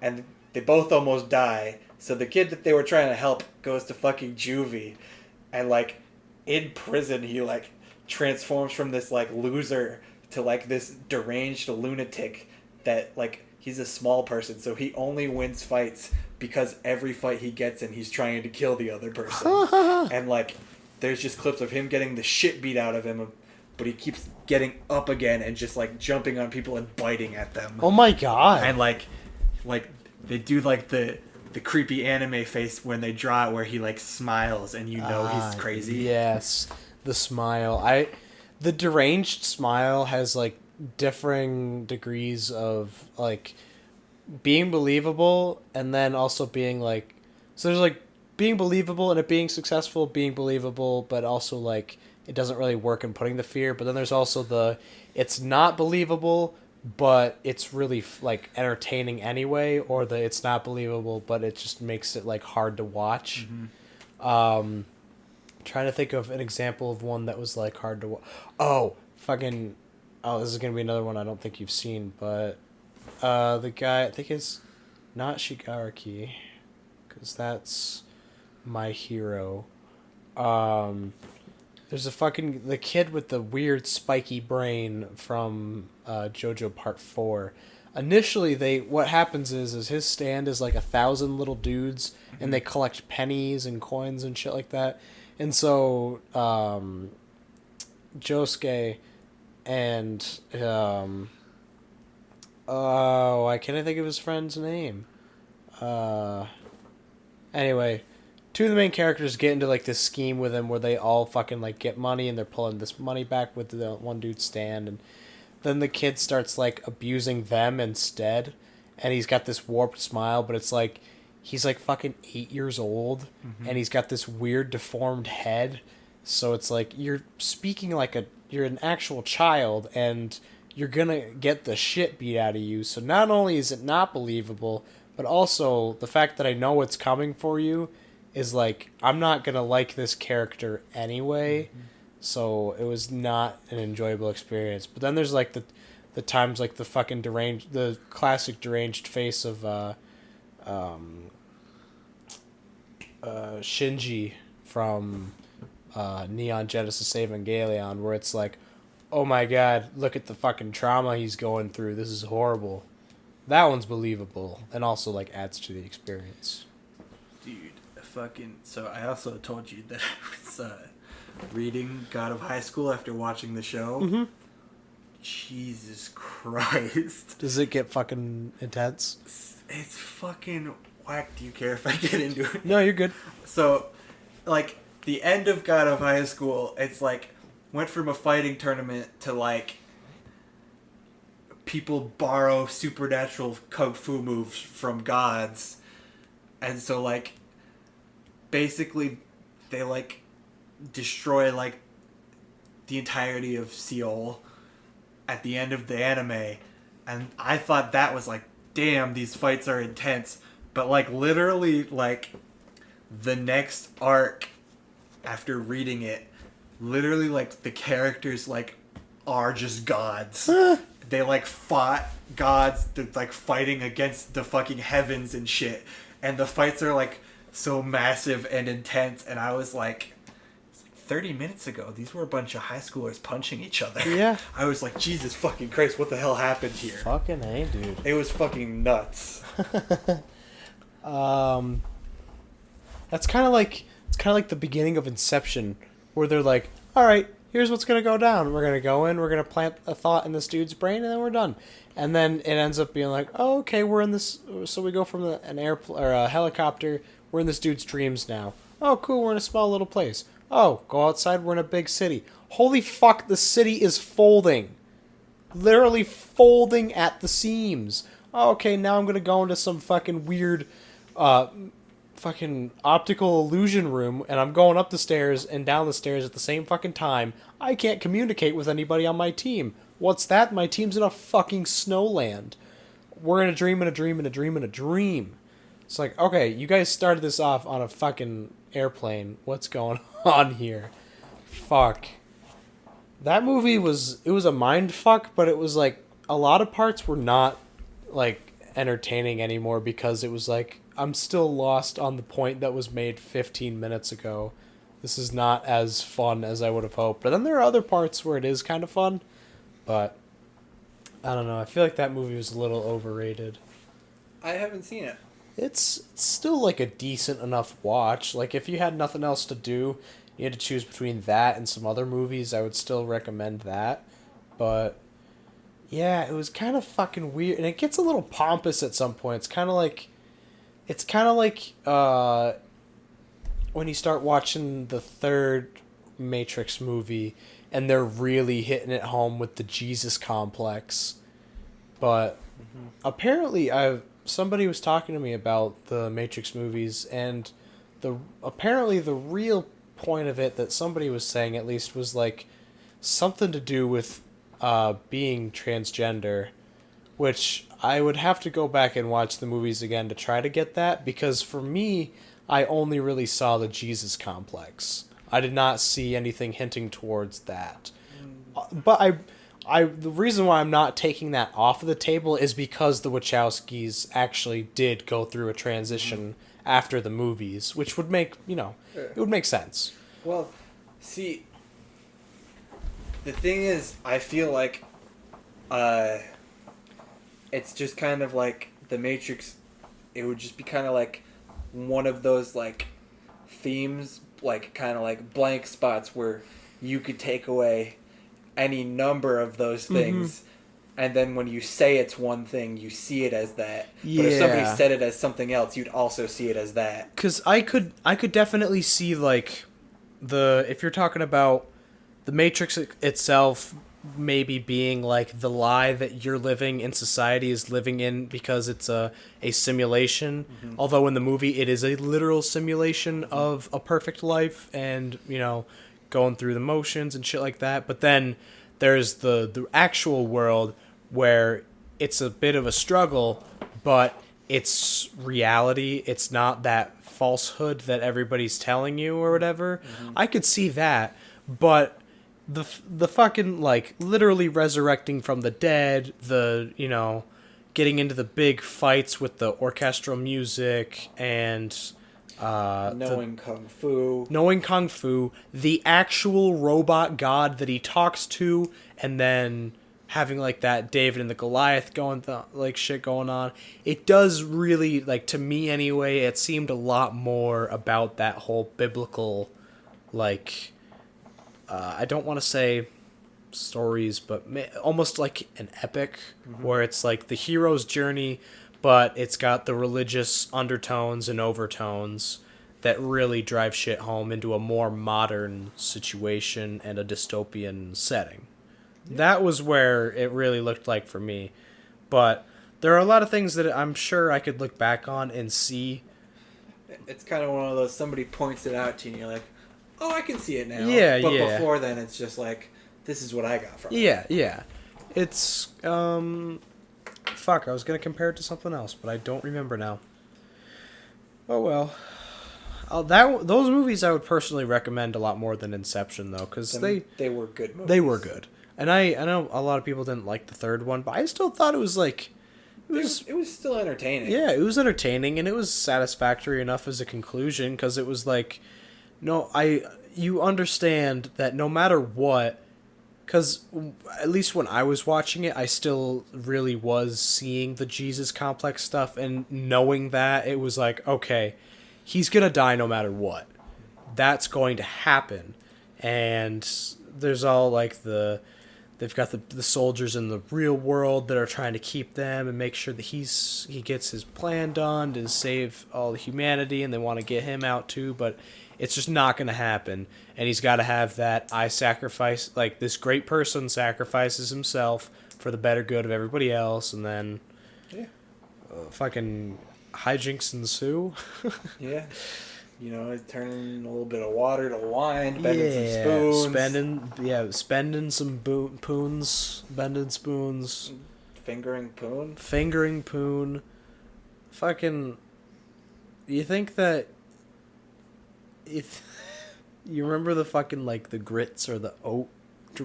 and they both almost die. So the kid that they were trying to help goes to fucking juvie, and like in prison he like transforms from this like loser to like this deranged lunatic that like he's a small person, so he only wins fights because every fight he gets in he's trying to kill the other person. And like there's just clips of him getting the shit beat out of him, but he keeps getting up again and just like jumping on people and biting at them. Oh my god. And like they do like the creepy anime face when they draw it where he like smiles and you know he's crazy. Yes. The smile. The deranged smile has like differing degrees of like being believable and then also being like, so there's like being believable and it being successful, being believable, but also like it doesn't really work in putting the fear. But then there's also the it's not believable, but it's really like entertaining anyway, or the it's not believable, but it just makes it like hard to watch. Trying to think of an example of one that was like hard to watch. Oh, fucking. Oh, this is gonna be another one I don't think you've seen, but the guy I think is not Shigaraki, because that's my hero. Um, there's a fucking the kid with the weird spiky brain from JoJo Part 4. Initially, they what happens is his stand is like 1,000 little dudes, and they collect pennies and coins and shit like that. And so Josuke and oh, why can't I think of his friend's name? Anyway, two of the main characters get into like this scheme with him where they all fucking like get money and they're pulling this money back with the one dude's stand, and then the kid starts like abusing them instead, and he's got this warped smile, but it's like he's like fucking 8 years old, and he's got this weird deformed head, so it's like you're speaking like you're an actual child, and you're gonna get the shit beat out of you. So not only is it not believable, but also the fact that I know it's coming for you is like I'm not gonna like this character anyway. So it was not an enjoyable experience. But then there's like the times like the fucking deranged, the classic deranged face of Shinji from Neon Genesis Evangelion, where it's like, oh my god, look at the fucking trauma he's going through. This is horrible. That one's believable and also like adds to the experience. Dude, fucking. So I also told you that I was reading God of High School after watching the show. Mm-hmm. Jesus Christ. Does it get fucking intense? It's fucking whack. Do you care if I get into it? No, you're good. So, like, the end of God of High School, it's like, went from a fighting tournament to like, people borrow supernatural kung fu moves from gods. And so, like, basically, they, like, destroy, like, the entirety of Seoul at the end of the anime. And I thought that was, like, damn, these fights are intense. But, like, literally, like, the next arc after reading it, literally, like, the characters, like, are just gods. They, like, fought gods. They're, like, fighting against the fucking heavens and shit. And the fights are, like, so massive and intense. And I was like, 30 minutes ago, these were a bunch of high schoolers punching each other. Yeah. I was like, Jesus fucking Christ, what the hell happened here? Fucking A, dude. It was fucking nuts. That's kind of like the beginning of Inception, where they're like, all right, here's what's gonna go down. We're gonna go in, we're gonna plant a thought in this dude's brain, and then we're done. And then it ends up being like, oh, okay, we're in this. So we go from an airplane or a helicopter. We're in this dude's dreams now. Oh, cool, we're in a small little place. Oh, go outside, we're in a big city. Holy fuck, the city is folding. Literally folding at the seams. Oh, okay, now I'm gonna go into some fucking weird, fucking optical illusion room, and I'm going up the stairs and down the stairs at the same fucking time. I can't communicate with anybody on my team. What's that? My team's in a fucking snowland. We're in a dream and a dream and a dream and a dream. It's like, okay, you guys started this off on a fucking airplane. What's going on here? Fuck. That movie was a mind fuck, but it was like a lot of parts were not like entertaining anymore because it was like I'm still lost on the point that was made 15 minutes ago. This is not as fun as I would have hoped. But then there are other parts where it is kind of fun, but I don't know. I feel like that movie was a little overrated. I haven't seen it. It's still like a decent enough watch. Like if you had nothing else to do, you had to choose between that and some other movies, I would still recommend that. But yeah, it was kind of fucking weird, and it gets a little pompous at some point. It's kind of like when you start watching the third Matrix movie and they're really hitting it home with the Jesus complex. But apparently somebody was talking to me about the Matrix movies, and apparently the real point of it that somebody was saying at least was like something to do with being transgender, which I would have to go back and watch the movies again to try to get that, because for me, I only really saw the Jesus complex. I did not see anything hinting towards that. But the reason why I'm not taking that off of the table is because the Wachowskis actually did go through a transition after the movies, which would make, it would make sense. Well, see, the thing is, I feel like it's just kind of like the Matrix. It would just be kind of like one of those like themes, like kind of like blank spots where you could take away any number of those things, and then when you say it's one thing, you see it as that. Yeah. But if somebody said it as something else, you'd also see it as that. Because I could definitely see like if you're talking about the Matrix itself maybe being like the lie that you're living in society is living in because it's a simulation. Although in the movie it is a literal simulation of a perfect life and, going through the motions and shit like that. But then there's the actual world where it's a bit of a struggle, but it's reality. It's not that falsehood that everybody's telling you or whatever. I could see that, but the fucking like literally resurrecting from the dead, getting into the big fights with the orchestral music and Knowing kung fu, the actual robot god that he talks to, and then having like that David and the Goliath shit going on. It does really, like, to me anyway, it seemed a lot more about that whole biblical, like, I don't want to say stories, but almost like an epic, where it's like the hero's journey, but it's got the religious undertones and overtones that really drive shit home into a more modern situation and a dystopian setting. Yeah. That was where it really looked like for me. But there are a lot of things that I'm sure I could look back on and see. It's kind of one of those, somebody points it out to you and you're like, oh, I can see it now. Yeah, but before then, it's just like, this is what I got from it. Yeah. It's, fuck, I was going to compare it to something else, but I don't remember now. Oh, well. Those movies I would personally recommend a lot more than Inception, though, because they were good movies. They were good. And I know a lot of people didn't like the third one, but I still thought it was like... It was still entertaining. Yeah, it was entertaining, and it was satisfactory enough as a conclusion, because it was like... You understand that no matter what... Because at least when I was watching it, I still really was seeing the Jesus complex stuff, and knowing that, it was like, okay, he's gonna die no matter what. That's going to happen. And there's all like they've got the soldiers in the real world that are trying to keep them and make sure that he gets his plan done to save all the humanity, and they want to get him out too, but it's just not going to happen. And he's got to have that I sacrifice, like this great person sacrifices himself for the better good of everybody else, and then fucking hijinks ensue. Yeah. Turning a little bit of water to wine, bending some spoons. Spending some poons, bending spoons. Fingering poon. Fucking, you think that if you remember the fucking, like, the grits or the oat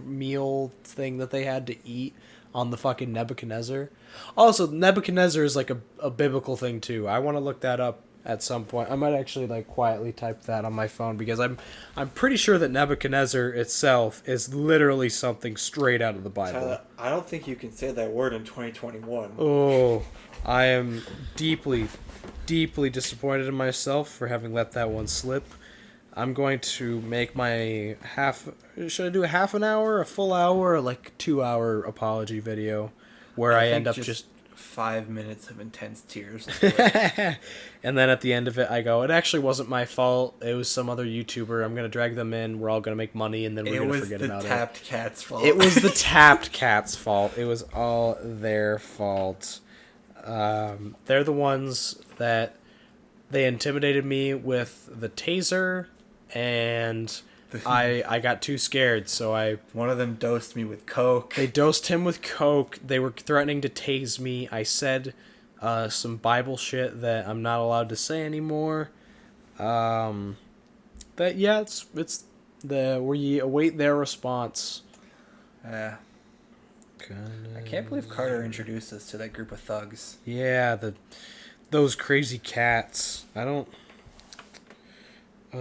meal thing that they had to eat on the fucking Nebuchadnezzar? Also, Nebuchadnezzar is like a biblical thing too. I want to look that up at some point. I might actually like quietly type that on my phone, because I'm pretty sure that Nebuchadnezzar itself is literally something straight out of the Bible. Tyler, I don't think you can say that word in 2021. Oh, I am deeply, deeply disappointed in myself for having let that one slip. I'm going to make my should I do a half an hour, a full hour, or like 2-hour apology video where I end up just 5 minutes of intense tears. And then at the end of it, I go, it actually wasn't my fault. It was some other YouTuber. I'm going to drag them in. We're all going to make money, and then we're going to forget about it. It was the Tapped Cat's fault. It was the Tapped Cat's fault. It was all their fault. They're the ones that they intimidated me with the taser, and I got too scared, so One of them dosed me with coke. they dosed him with coke. They were threatening to tase me. I said some Bible shit that I'm not allowed to say anymore. It's we await their response. Yeah. I can't believe Carter introduced us to that group of thugs. Yeah, those crazy cats. I don't. Are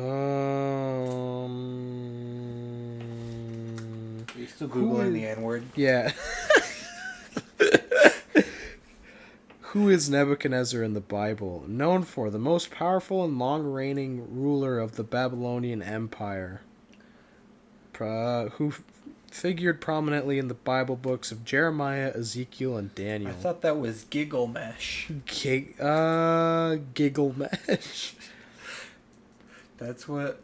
you still Googling the N-word? Yeah. Who is Nebuchadnezzar in the Bible? Known for the most powerful and long-reigning ruler of the Babylonian Empire. Who figured prominently in the Bible books of Jeremiah, Ezekiel, and Daniel. I thought that was Gilgamesh. Gilgamesh. That's what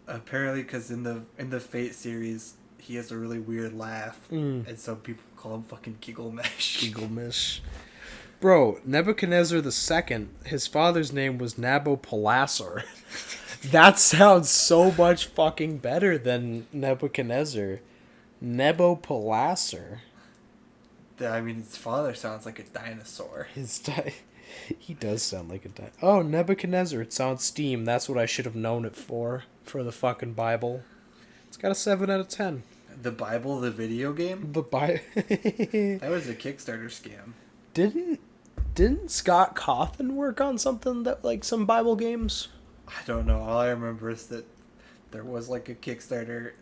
apparently, because in the Fate series he has a really weird laugh, and so people call him fucking Gilgamesh. Gilgamesh. Bro, Nebuchadnezzar II, his father's name was Nabopolassar. That sounds so much fucking better than Nebuchadnezzar. Nabopolassar. I mean, his father sounds like a dinosaur. He does sound like a dinosaur. Oh, Nebuchadnezzar. It sounds Steam. That's what I should have known it for the fucking Bible. It's got a 7 out of 10. The Bible, the video game? The Bible. That was a Kickstarter scam. Didn't Scott Cawthon work on something that, like, some Bible games? I don't know. All I remember is that there was like a Kickstarter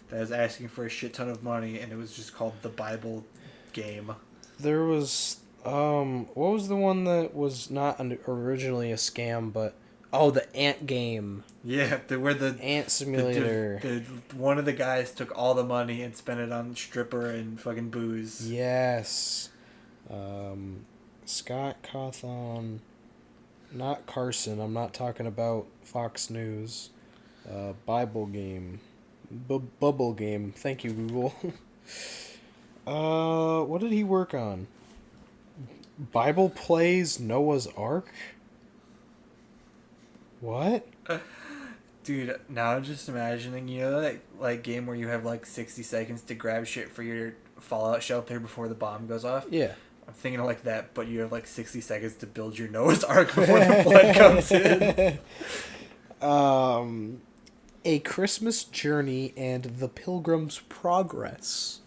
that was asking for a shit ton of money, and it was just called the Bible game. There was what was the one that was not originally a scam, but the ant game. Yeah, where the ant simulator. One of the guys took all the money and spent it on stripper and fucking booze. Yes. Scott Cawthon. Not Carson. I'm not talking about Fox News. Bible game. Bubble game. Thank you, Google. What did he work on? Bible Plays Noah's Ark? What? Dude, now I'm just imagining, that like game where you have like 60 seconds to grab shit for your fallout shelter before the bomb goes off? Yeah. I'm thinking of like that, but you have like 60 seconds to build your Noah's Ark before the flood comes in. A Christmas Journey and The Pilgrim's Progress.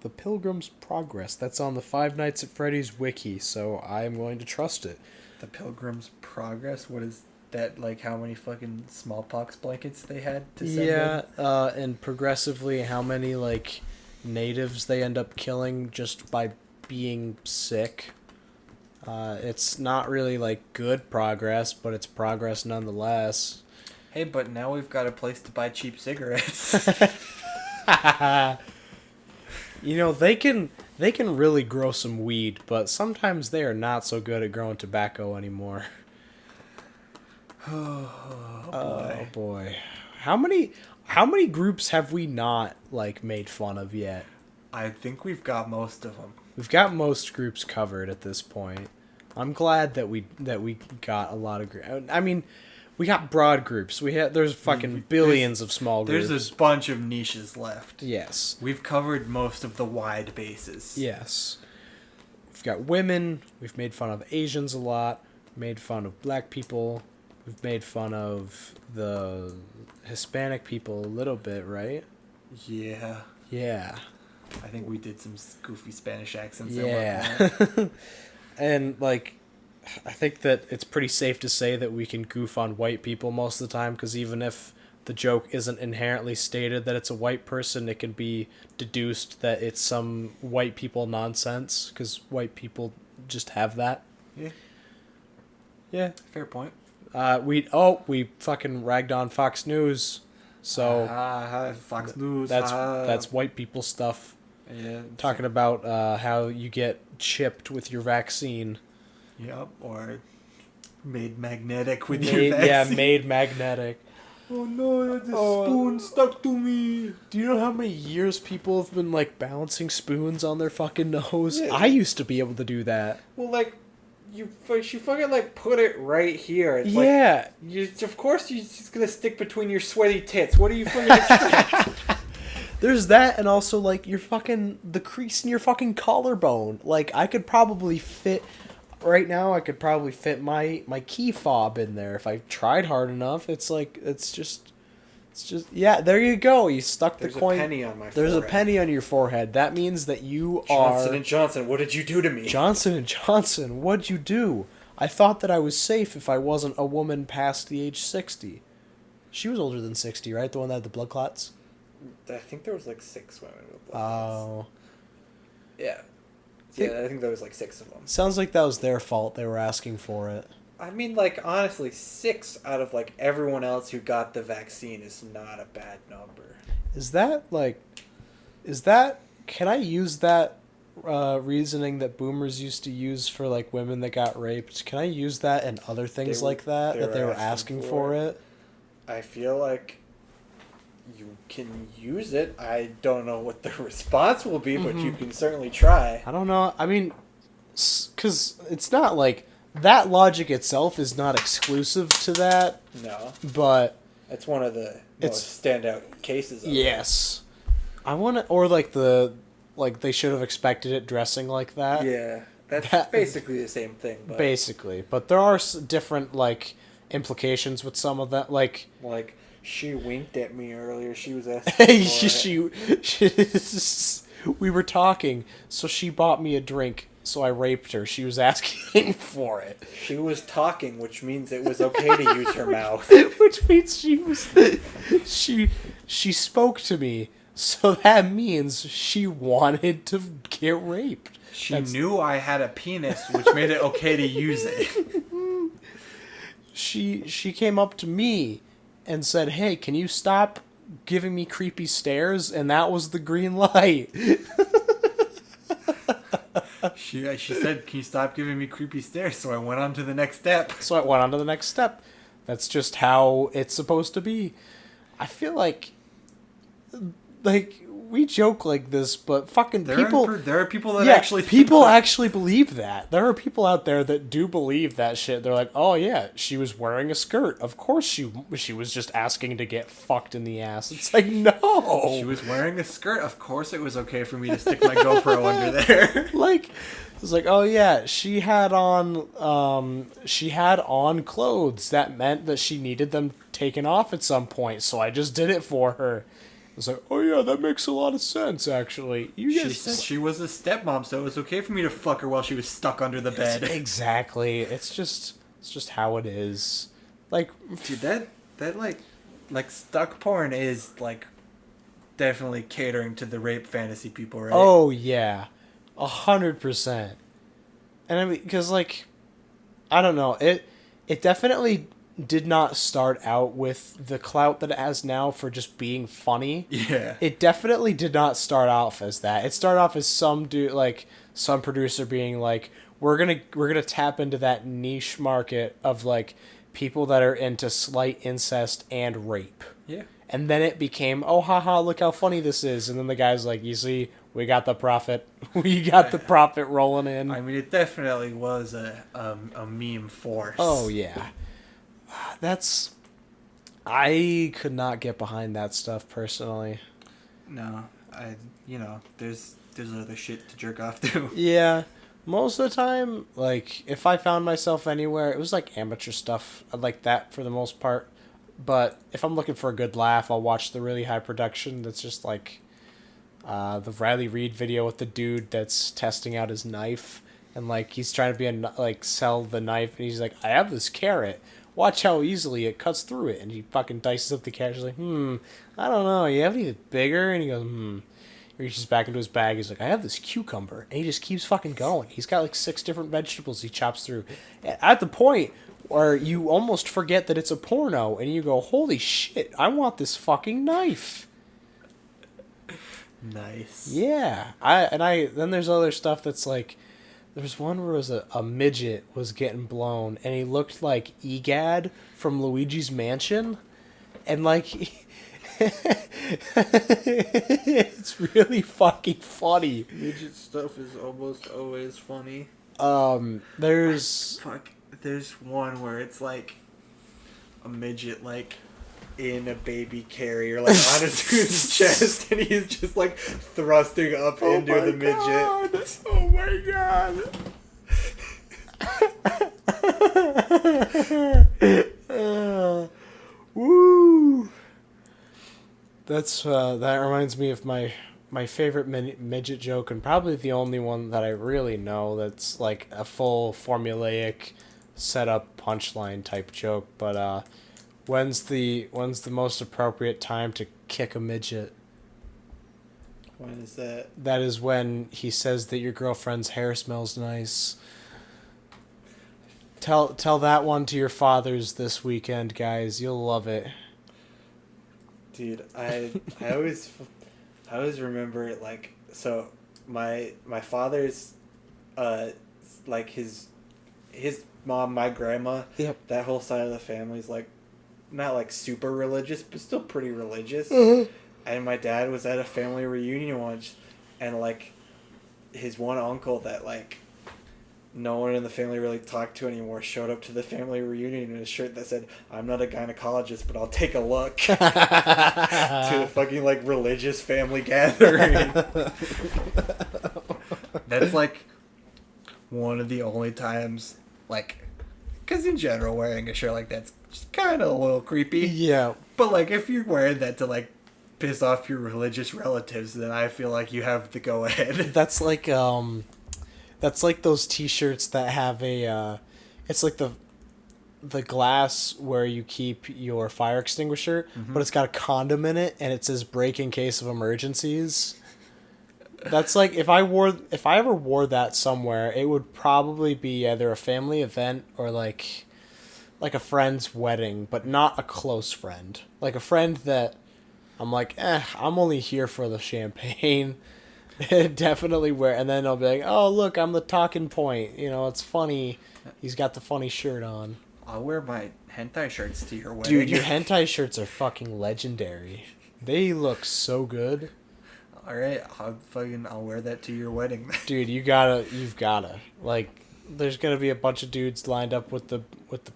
The Pilgrim's Progress. That's on the Five Nights at Freddy's wiki, so I'm going to trust it. The Pilgrim's Progress? What is that, like how many fucking smallpox blankets they had to send in? And progressively how many, like, natives they end up killing just by being sick. It's not really, like, good progress, but it's progress nonetheless. Hey, but now we've got a place to buy cheap cigarettes. They can really grow some weed, but sometimes they are not so good at growing tobacco anymore. Oh boy. How many groups have we not, like, made fun of yet? I think we've got most of them. We've got most groups covered at this point. I'm glad that we got a lot of groups. I mean, we got broad groups. There's fucking billions of small groups. There's a bunch of niches left. Yes. We've covered most of the wide bases. Yes. We've got women. We've made fun of Asians a lot. Made fun of black people. We've made fun of the Hispanic people a little bit, right? Yeah. Yeah. I think we did some goofy Spanish accents. Yeah. And, like, I think that it's pretty safe to say that we can goof on white people most of the time, because even if the joke isn't inherently stated that it's a white person, it can be deduced that it's some white people nonsense, because white people just have that. Yeah. Yeah. Fair point. We fucking ragged on Fox News, so Fox News. That's white people stuff. Yeah. Talking about how you get chipped with your vaccine. Yep, or made magnetic with your vaccine. Yeah, made magnetic. Oh no, the Oh. spoon stuck to me. Do you know how many years people have been like balancing spoons on their fucking nose? Yeah. I used to be able to do that. Well, like, she fucking like put it right here. It's Yeah. like, of course you're just gonna stick between your sweaty tits. What do you fucking expect? There's that, and also like the crease in your fucking collarbone. Like I could probably fit right now. I could probably fit my key fob in there if I tried hard enough. It's like it's just yeah. There you go. You stuck There's the coin. a penny on my There's forehead. a penny on your forehead. That means that you Johnson are and Johnson. What did you do to me? Johnson and Johnson. What'd you do? I thought that I was safe if I wasn't a woman past the age 60. She was older than 60, right? The one that had the blood clots. I think there was like 6 women with blood Oh. clots. Yeah, I think there was like 6 of them. Sounds like that was their fault. They were asking for it. I mean, like, honestly, 6 out of like everyone else who got the vaccine is not a bad number. Can I use that reasoning that boomers used to use for like women that got raped? Can I use that and other things like that they were asking for it? I feel like you can use it. I don't know what the response will be, but you can certainly try. I don't know. I mean, because it's not like that logic itself is not exclusive to that. No. But It's one of the most standout cases of it. yes. I want to, or like they should have expected it dressing like that. Yeah. That's basically the same thing. But Basically. But there are different, like, implications with some of that. Like, she winked at me earlier. She was asking for it. we were talking, so she bought me a drink, so I raped her. She was asking for it. She was talking, which means it was okay to use her mouth. Which means she spoke to me, so that means she wanted to get raped. She knew I had a penis, which made it okay to use it. She came up to me and said, "Hey, can you stop giving me creepy stares?" And that was the green light. She said, "Can you stop giving me creepy stares?" So I went on to the next step. So I went on to the next step. That's just how it's supposed to be. I feel like we joke like this, but fucking There are people that actually believe that. There are people out there that do believe that shit. They're like, "Oh yeah, she was wearing a skirt. Of course she was just asking to get fucked in the ass." It's like, no. She was wearing a skirt. Of course it was okay for me to stick my GoPro under there. Like, it's like, "Oh yeah, she had on clothes. That meant that she needed them taken off at some point, so I just did it for her." It's like, "Oh yeah, that makes a lot of sense, actually." She said she was a stepmom, so it was okay for me to fuck her while she was stuck under the bed. Exactly. It's just how it is. Like, dude, that like stuck porn is like definitely catering to the rape fantasy people, right? Oh yeah, 100%. And I mean, because like, I don't know, it definitely did not start out with the clout that it has now for just being funny. Yeah. It definitely did not start off as that. It started off as some dude, like some producer being like, we're gonna tap into that niche market of like people that are into slight incest and rape. Yeah. And then it became, oh haha, look how funny this is. And then the guy's like, you see, we got the profit. We got the profit rolling in. I mean, it definitely was a meme force. Oh yeah. I could not get behind that stuff personally. No, there's other shit to jerk off to. Yeah, most of the time, like, if I found myself anywhere, it was like amateur stuff like that for the most part. But if I'm looking for a good laugh, I'll watch the really high production that's just like the Riley Reid video with the dude that's testing out his knife. And like he's trying to sell the knife, and he's like, I have this carrot. Watch how easily it cuts through it. And he fucking dices up the carrot. He's like, I don't know. You have anything bigger? And he goes, He reaches back into his bag. He's like, I have this cucumber. And he just keeps fucking going. He's got like 6 different vegetables he chops through. At the point where you almost forget that it's a porno, and you go, holy shit, I want this fucking knife. Nice. Yeah. Then there's other stuff that's like, there's one where it was a midget was getting blown, and he looked like Egad from Luigi's Mansion. And like, it's really fucking funny. Midget stuff is almost always funny. There's There's one where it's like a midget like in a baby carrier, like on a dude's chest, and he's just like thrusting up into the midget. Oh my god! Woo! That reminds me of my favorite midget joke, and probably the only one that I really know that's like a full formulaic setup punchline type joke. But when's the most appropriate time to kick a midget? When is that? That is when he says that your girlfriend's hair smells nice. Tell that one to your fathers this weekend, guys. You'll love it. Dude, I always remember it like, so my father's like his mom, my grandma, Yep. that whole side of the family's like not like super religious, but still pretty religious. Mm-hmm. And my dad was at a family reunion once, and like his one uncle that like no one in the family really talked to anymore showed up to the family reunion in a shirt that said, "I'm not a gynecologist, but I'll take a look." To a fucking like religious family gathering. That's like one of the only times, like, because in general wearing a shirt like that's just kind of a little creepy. Yeah. But like if you're wearing that to like piss off your religious relatives, then I feel like you have the go ahead. That's like those T-shirts that have a it's like the glass where you keep your fire extinguisher, but it's got a condom in it and it says "break in case of emergencies." That's like if I ever wore that somewhere, it would probably be either a family event or like a friend's wedding, but not a close friend. Like a friend that I'm like, I'm only here for the champagne. Definitely wear, and then I'll be like, oh look, I'm the talking point. You know, it's funny. He's got the funny shirt on. I'll wear my hentai shirts to your wedding. Dude, your hentai shirts are fucking legendary. They look so good. All right, I'll wear that to your wedding. Dude, you've gotta. Like, there's gonna be a bunch of dudes lined up with the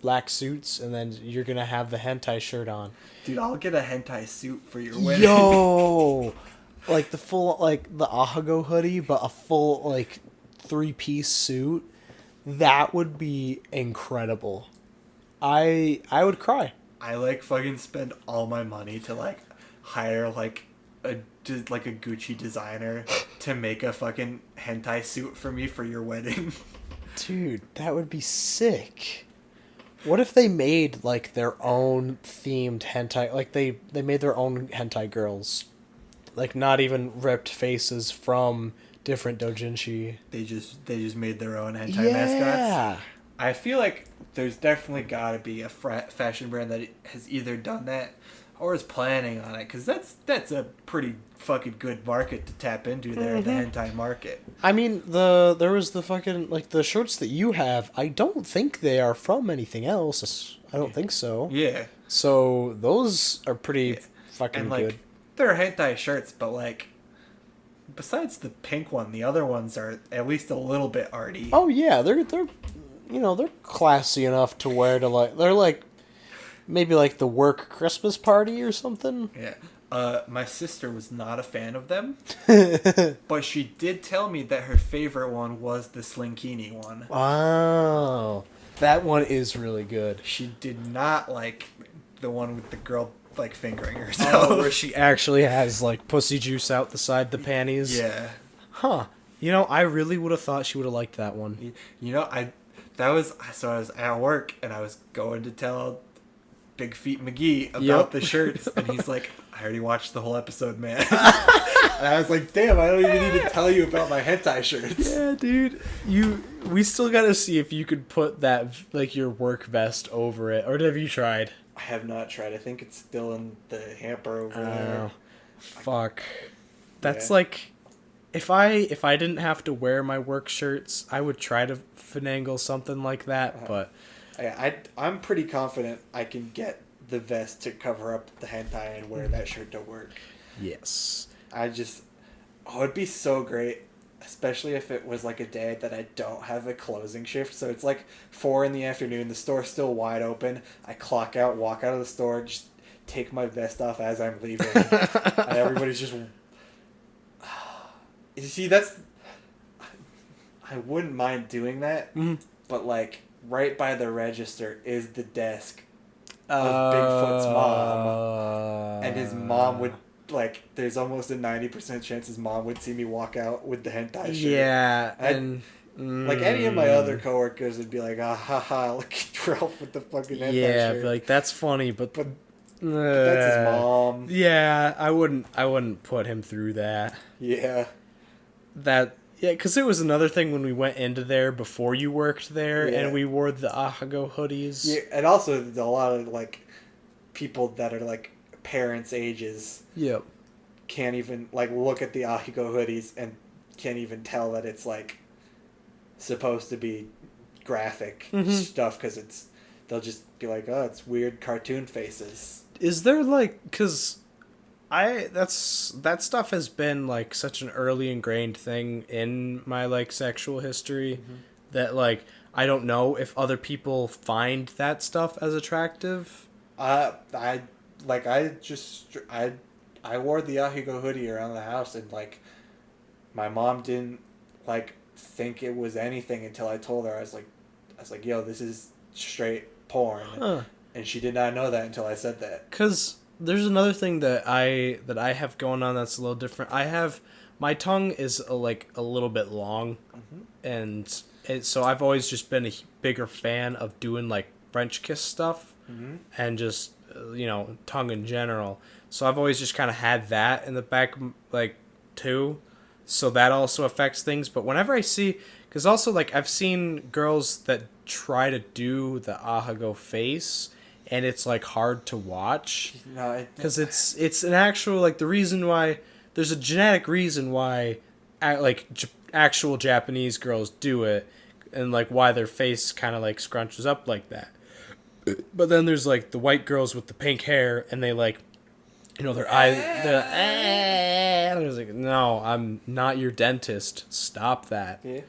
black suits, and then you're gonna have the hentai shirt on. Dude, I'll get a hentai suit for your wedding. Yo, like the full like the Ahago hoodie, but a full like 3-piece suit. That would be incredible. I would cry. I like fucking spend all my money to like hire like a Gucci designer to make a fucking hentai suit for me for your wedding. Dude, that would be sick. What if they made like their own themed hentai? Like they made their own hentai girls, like not even ripped faces from different doujinshi. They just made their own hentai mascots. I feel like there's definitely got to be a fashion brand that has either done that or is planning on it, because that's a pretty fucking good market to tap into there, the hentai market. I mean, there was the fucking like the shirts that you have. I don't think they are from anything else. I don't think so. Yeah. So those are pretty fucking and, like, good. They're hentai shirts, but like, besides the pink one, the other ones are at least a little bit arty. Oh yeah, they're they're classy enough to wear to like they're like maybe like the work Christmas party or something. Yeah. My sister was not a fan of them, but she did tell me that her favorite one was the Slinkini one. Wow. That one is really good. She did not like the one with the girl like fingering herself. Oh, where she actually has like pussy juice out the side the panties. Yeah. Huh. You know, I really would have thought she would have liked that one. You know, I was at work and I was going to tell Big Feet McGee about the shirts, and he's like, I already watched the whole episode, man. And I was like, damn, I don't even need to tell you about my hentai shirts. Yeah, dude. We still gotta see if you could put that, like, your work vest over it. Or have you tried? I have not tried. I think it's still in the hamper over there. Fuck. That's like, if I didn't have to wear my work shirts, I would try to finagle something like that, but... I'm pretty confident I can get the vest to cover up the hentai and wear that shirt to work. Yes. It'd be so great, especially if it was like a day that I don't have a closing shift. So it's like 4 p.m, the store's still wide open. I clock out, walk out of the store, just take my vest off as I'm leaving. And everybody's just... You see, I wouldn't mind doing that, but like right by the register is the desk of Bigfoot's mom, and his mom would like. There's almost a 90% chance his mom would see me walk out with the hentai shirt. Yeah, like any of my other coworkers would be like, ah ha ha, look at Ralph with the fucking hentai shirt. Yeah, like that's funny, but that's his mom. Yeah, I wouldn't put him through that. Yeah. Yeah, because it was another thing when we went into there before you worked there, and we wore the Ahago hoodies. Yeah, and also a lot of like people that are like parents' ages. Yep. Can't even like look at the Ahigo hoodies and can't even tell that it's like supposed to be graphic stuff because they'll just be like, oh, it's weird cartoon faces. Is there like, because that stuff has been like such an early ingrained thing in my like sexual history that like I don't know if other people find that stuff as attractive. I wore the Ahigo hoodie around the house and like my mom didn't like think it was anything until I told her. I was like, yo, this is straight porn. And she did not know that until I said that. 'Cause there's another thing that I have going on that's a little different. My tongue is a little bit long, and so I've always just been a bigger fan of doing like French kiss stuff, and just tongue in general. So I've always just kind of had that in the back like too, so that also affects things. But whenever I see, because also like I've seen girls that try to do the Ahago face. And it's like hard to watch because it's an actual like the reason why there's a genetic reason why actual Japanese girls do it and like why their face kind of like scrunches up like that. But then there's like the white girls with the pink hair and they like their eyes and I was like, no, I'm not your dentist. Stop that. Yeah.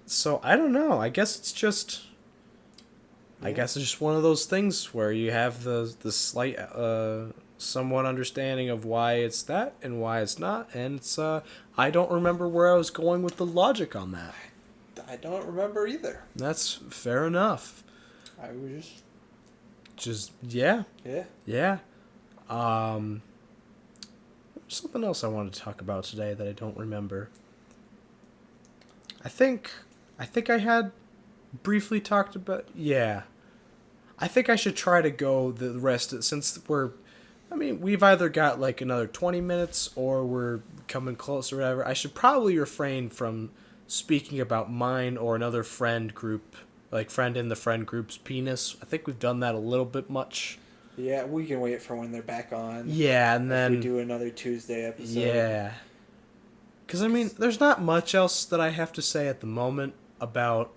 So I don't know. I guess it's just one of those things where you have the slight somewhat understanding of why it's that and why it's not, and it's I don't remember where I was going with the logic on that. I don't remember either. That's fair enough. I was just yeah. Something else I wanted to talk about today that I don't remember. I think I had briefly talked about... Yeah. I think I should try to go the rest... Since we've either got like another 20 minutes or we're coming close or whatever. I should probably refrain from speaking about mine or another friend group... Like friend in the friend group's penis. I think we've done that a little bit much. Yeah, we can wait for when they're back on. Yeah, and then... If we do another Tuesday episode. Yeah. Because, there's not much else that I have to say at the moment about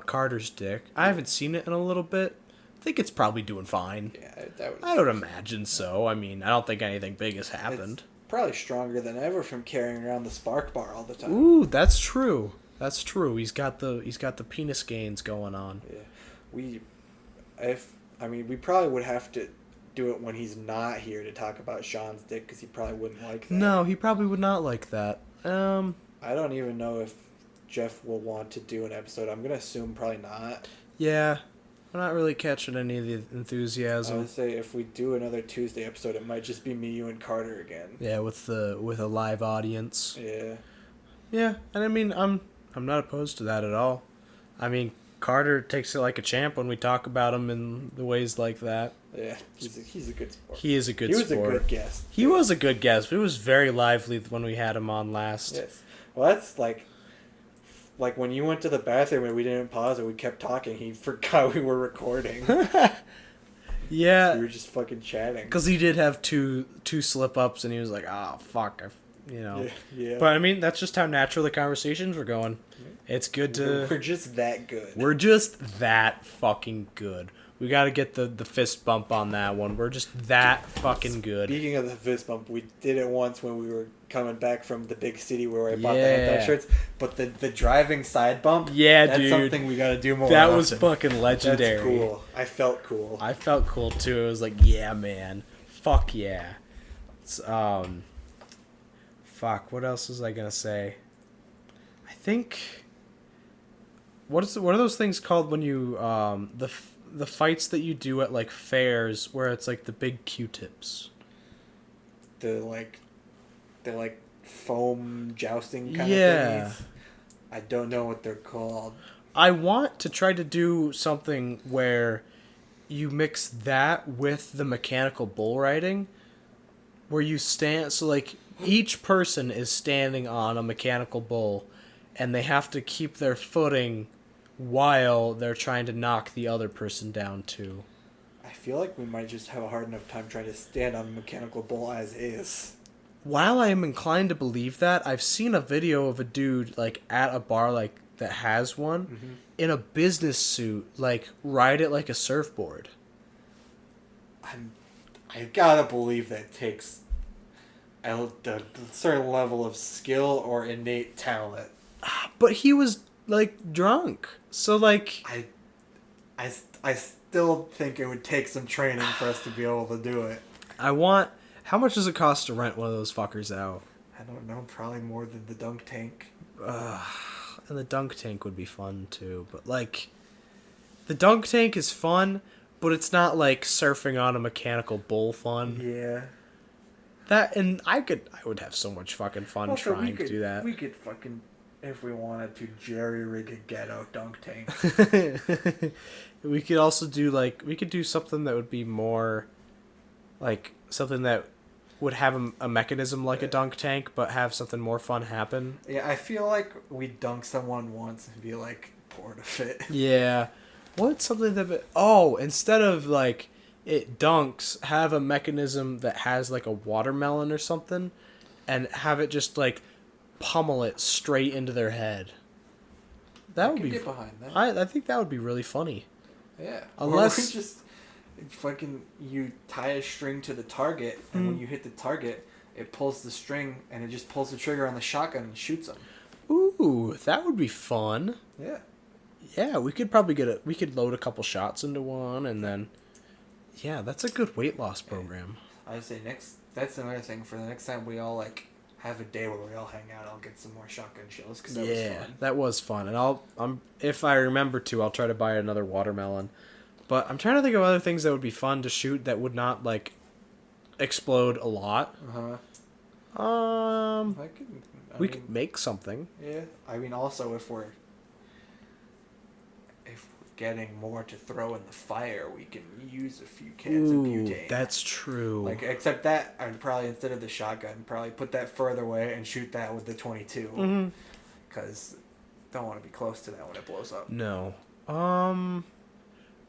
Carter's dick. I haven't seen it in a little bit. I think it's probably doing fine. Yeah, I would imagine so. I don't think anything big has happened. It's probably stronger than ever from carrying around the spark bar all the time. Ooh, that's true. That's true. He's got the penis gains going on. Yeah. We probably would have to do it when he's not here to talk about Sean's dick because he probably wouldn't like that. No, he probably would not like that. I don't even know if Jeff will want to do an episode. I'm going to assume probably not. Yeah. I'm not really catching any of the enthusiasm. I would say if we do another Tuesday episode, it might just be me, you, and Carter again. Yeah, with a live audience. Yeah. Yeah, and I'm not opposed to that at all. Carter takes it like a champ when we talk about him in the ways like that. Yeah, he's a good sport. He is a good sport. He was a good guest. He was a good guest. It was very lively when we had him on last. Yes. Well, that's like when you went to the bathroom and we didn't pause it, we kept talking. He forgot we were recording. Yeah. So we were just fucking chatting. Because he did have two slip-ups, and he was like, oh, fuck, Yeah. But, that's just how natural the conversations were going. It's good to... We're just that good. We're just that fucking good. We got to get the fist bump on that one. We're just that fucking good. Speaking of the fist bump, we did it once when we were coming back from the big city where I bought the Yeah. hentai shirts. But the driving side bump, Yeah, that's dude. something we gotta do more That often. was fucking legendary. That's cool. I felt cool. I felt cool too. It was like, yeah, man. Fuck yeah. It's, fuck, what else was I gonna say? I think... What are those things called when you, the fights that you do at, like, fairs where it's, like, the big Q-tips? The foam jousting kind Yeah. of thingies. I don't know what they're called. I want to try to do something where you mix that with the mechanical bull riding, where you stand, so like each person is standing on a mechanical bull and they have to keep their footing while they're trying to knock the other person down too. I feel like we might just have a hard enough time trying to stand on a mechanical bull as is. While I am inclined to believe that, I've seen a video of a dude like at a bar like that has one in a business suit, like ride it like a surfboard. I gotta believe that takes a certain level of skill or innate talent. But he was like drunk, so like I still think it would take some training for us to be able to do it. how much does it cost to rent one of those fuckers out? I don't know, probably more than the dunk tank. And the dunk tank would be fun too, but like the dunk tank is fun, but it's not like surfing on a mechanical bull fun. Yeah. That, and I would have so much fucking fun Also, trying to do that. We could fucking, if we wanted to, jerry rig a ghetto dunk tank. We could also do we could do something that would be more like something that would have a mechanism like a dunk tank, but have something more fun happen. Yeah, I feel like we dunk someone once and be like, poor to fit. Yeah. What's something that... instead of, like, it dunks, have a mechanism that has, like, a watermelon or something, and have it just, like, pummel it straight into their head. That would be... get behind that. I think that would be really funny. Yeah. Unless... Or we just... fucking, you tie a string to the target, and when you hit the target, it pulls the string, and it just pulls the trigger on the shotgun and shoots them. Ooh, that would be fun. Yeah. Yeah, we could probably we could load a couple shots into one, and then... Yeah, that's a good weight loss program. I would say that's another thing, for the next time we all, like, have a day where we all hang out, I'll get some more shotgun shells, because that was fun. That was fun, and if I remember to, I'll try to buy another watermelon. But I'm trying to think of other things that would be fun to shoot that would not, like, explode a lot. We could make something. Yeah. I mean, also, if we're getting more to throw in the fire, we can use a few cans of butane. That's true. Like, except that, I'd probably, instead of the shotgun, probably put that further away and shoot that with the 22. Because don't want to be close to that when it blows up. No.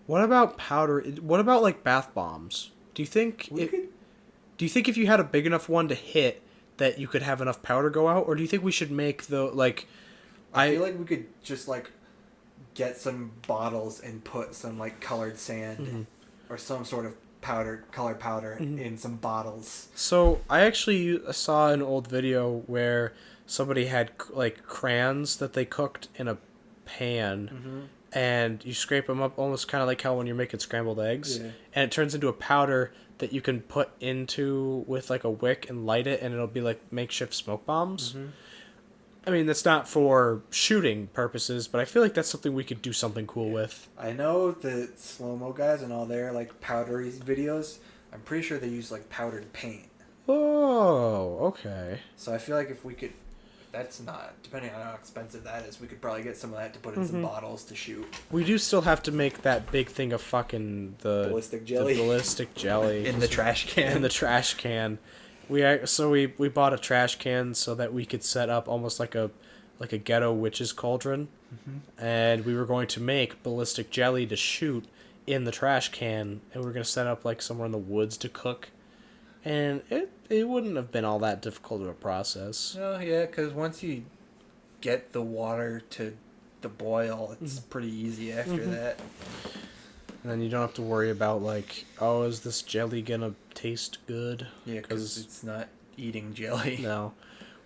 What about powder? What about, like, bath bombs? Do you think do you think if you had a big enough one to hit that you could have enough powder go out, or do you think we should make I feel like we could just, like, get some bottles and put some, like, colored sand or some sort of colored powder in some bottles. So I actually saw an old video where somebody had, like, crayons that they cooked in a pan, and you scrape them up almost kind of like how when you're making scrambled eggs, and it turns into a powder that you can put into with, like, a wick and light it, and it'll be like makeshift smoke bombs. I mean, that's not for shooting purposes, but I feel like that's something we could do something cool with. I know the slow-mo guys and all their, like, powdery videos, I'm pretty sure they use, like, powdered paint. Oh, okay. So I feel like if we could, that's not, depending on how expensive that is, we could probably get some of that to put in some bottles to shoot. We do still have to make that big thing of fucking the ballistic jelly. The ballistic jelly. In the trash can. In the trash can. We bought a trash can so that we could set up almost like a ghetto witch's cauldron, and we were going to make ballistic jelly to shoot in the trash can, and we were going to set up, like, somewhere in the woods to cook, and it wouldn't have been all that difficult of a process. Oh yeah, because once you get the water to the boil, it's pretty easy after that. And then you don't have to worry about, like, oh, is this jelly gonna taste good? Yeah, because it's not eating jelly. No.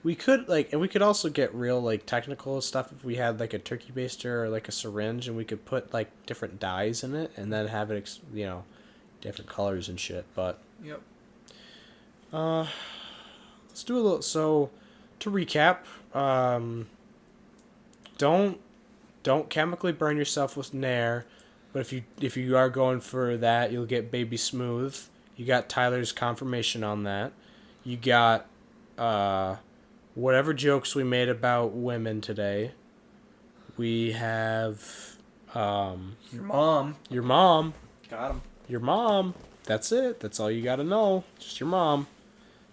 We could, like, and we could also get real, like, technical stuff if we had, like, a turkey baster or, like, a syringe, and we could put, like, different dyes in it, and then have it, different colors and shit, but... Yep. Let's do a little... So, to recap, don't chemically burn yourself with Nair, but if you are going for that, you'll get Baby Smooth. You got Tyler's confirmation on that. You got, whatever jokes we made about women today. We have, Your mom. your mom. Got him. Your mom. That's it. That's all you gotta know. Just your mom.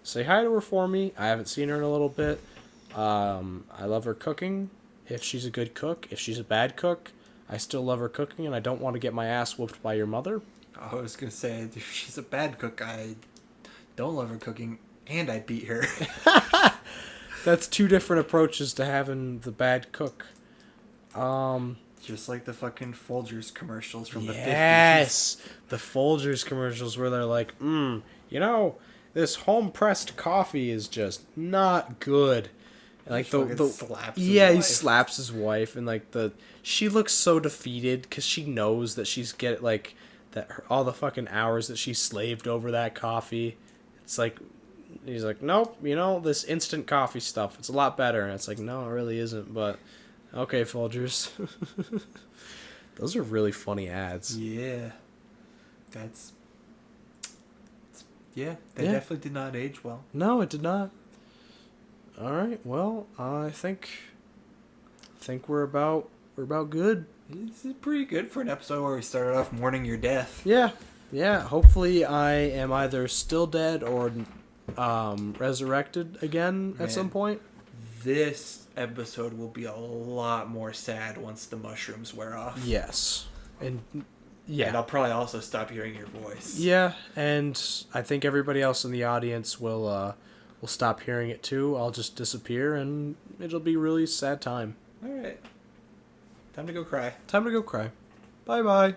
Say hi to her for me. I haven't seen her in a little bit. I love her cooking. If she's a good cook. If she's a bad cook, I still love her cooking, and I don't want to get my ass whooped by your mother. I was going to say, if she's a bad cook, I don't love her cooking, and I beat her. That's two different approaches to having the bad cook. Just like the fucking Folgers commercials from the 50s. Yes! The Folgers commercials where they're like, this home-pressed coffee is just not good. And like slaps he his wife. slaps his wife, and like she looks so defeated because she knows that she's all the fucking hours that she slaved over that coffee. It's like, he's like, nope, this instant coffee stuff, it's a lot better. And it's like, no, it really isn't, but okay, Folgers. Those are really funny ads. Yeah. They definitely did not age well. No, it did not. All right, well, I think we're about good. This is pretty good for an episode where we started off mourning your death. Yeah. Hopefully, I am either still dead or resurrected again at some point. This episode will be a lot more sad once the mushrooms wear off. Yes, and I'll probably also stop hearing your voice. Yeah, and I think everybody else in the audience will stop hearing it too. I'll just disappear, and it'll be a really sad time. All right. Time to go cry. Bye-bye.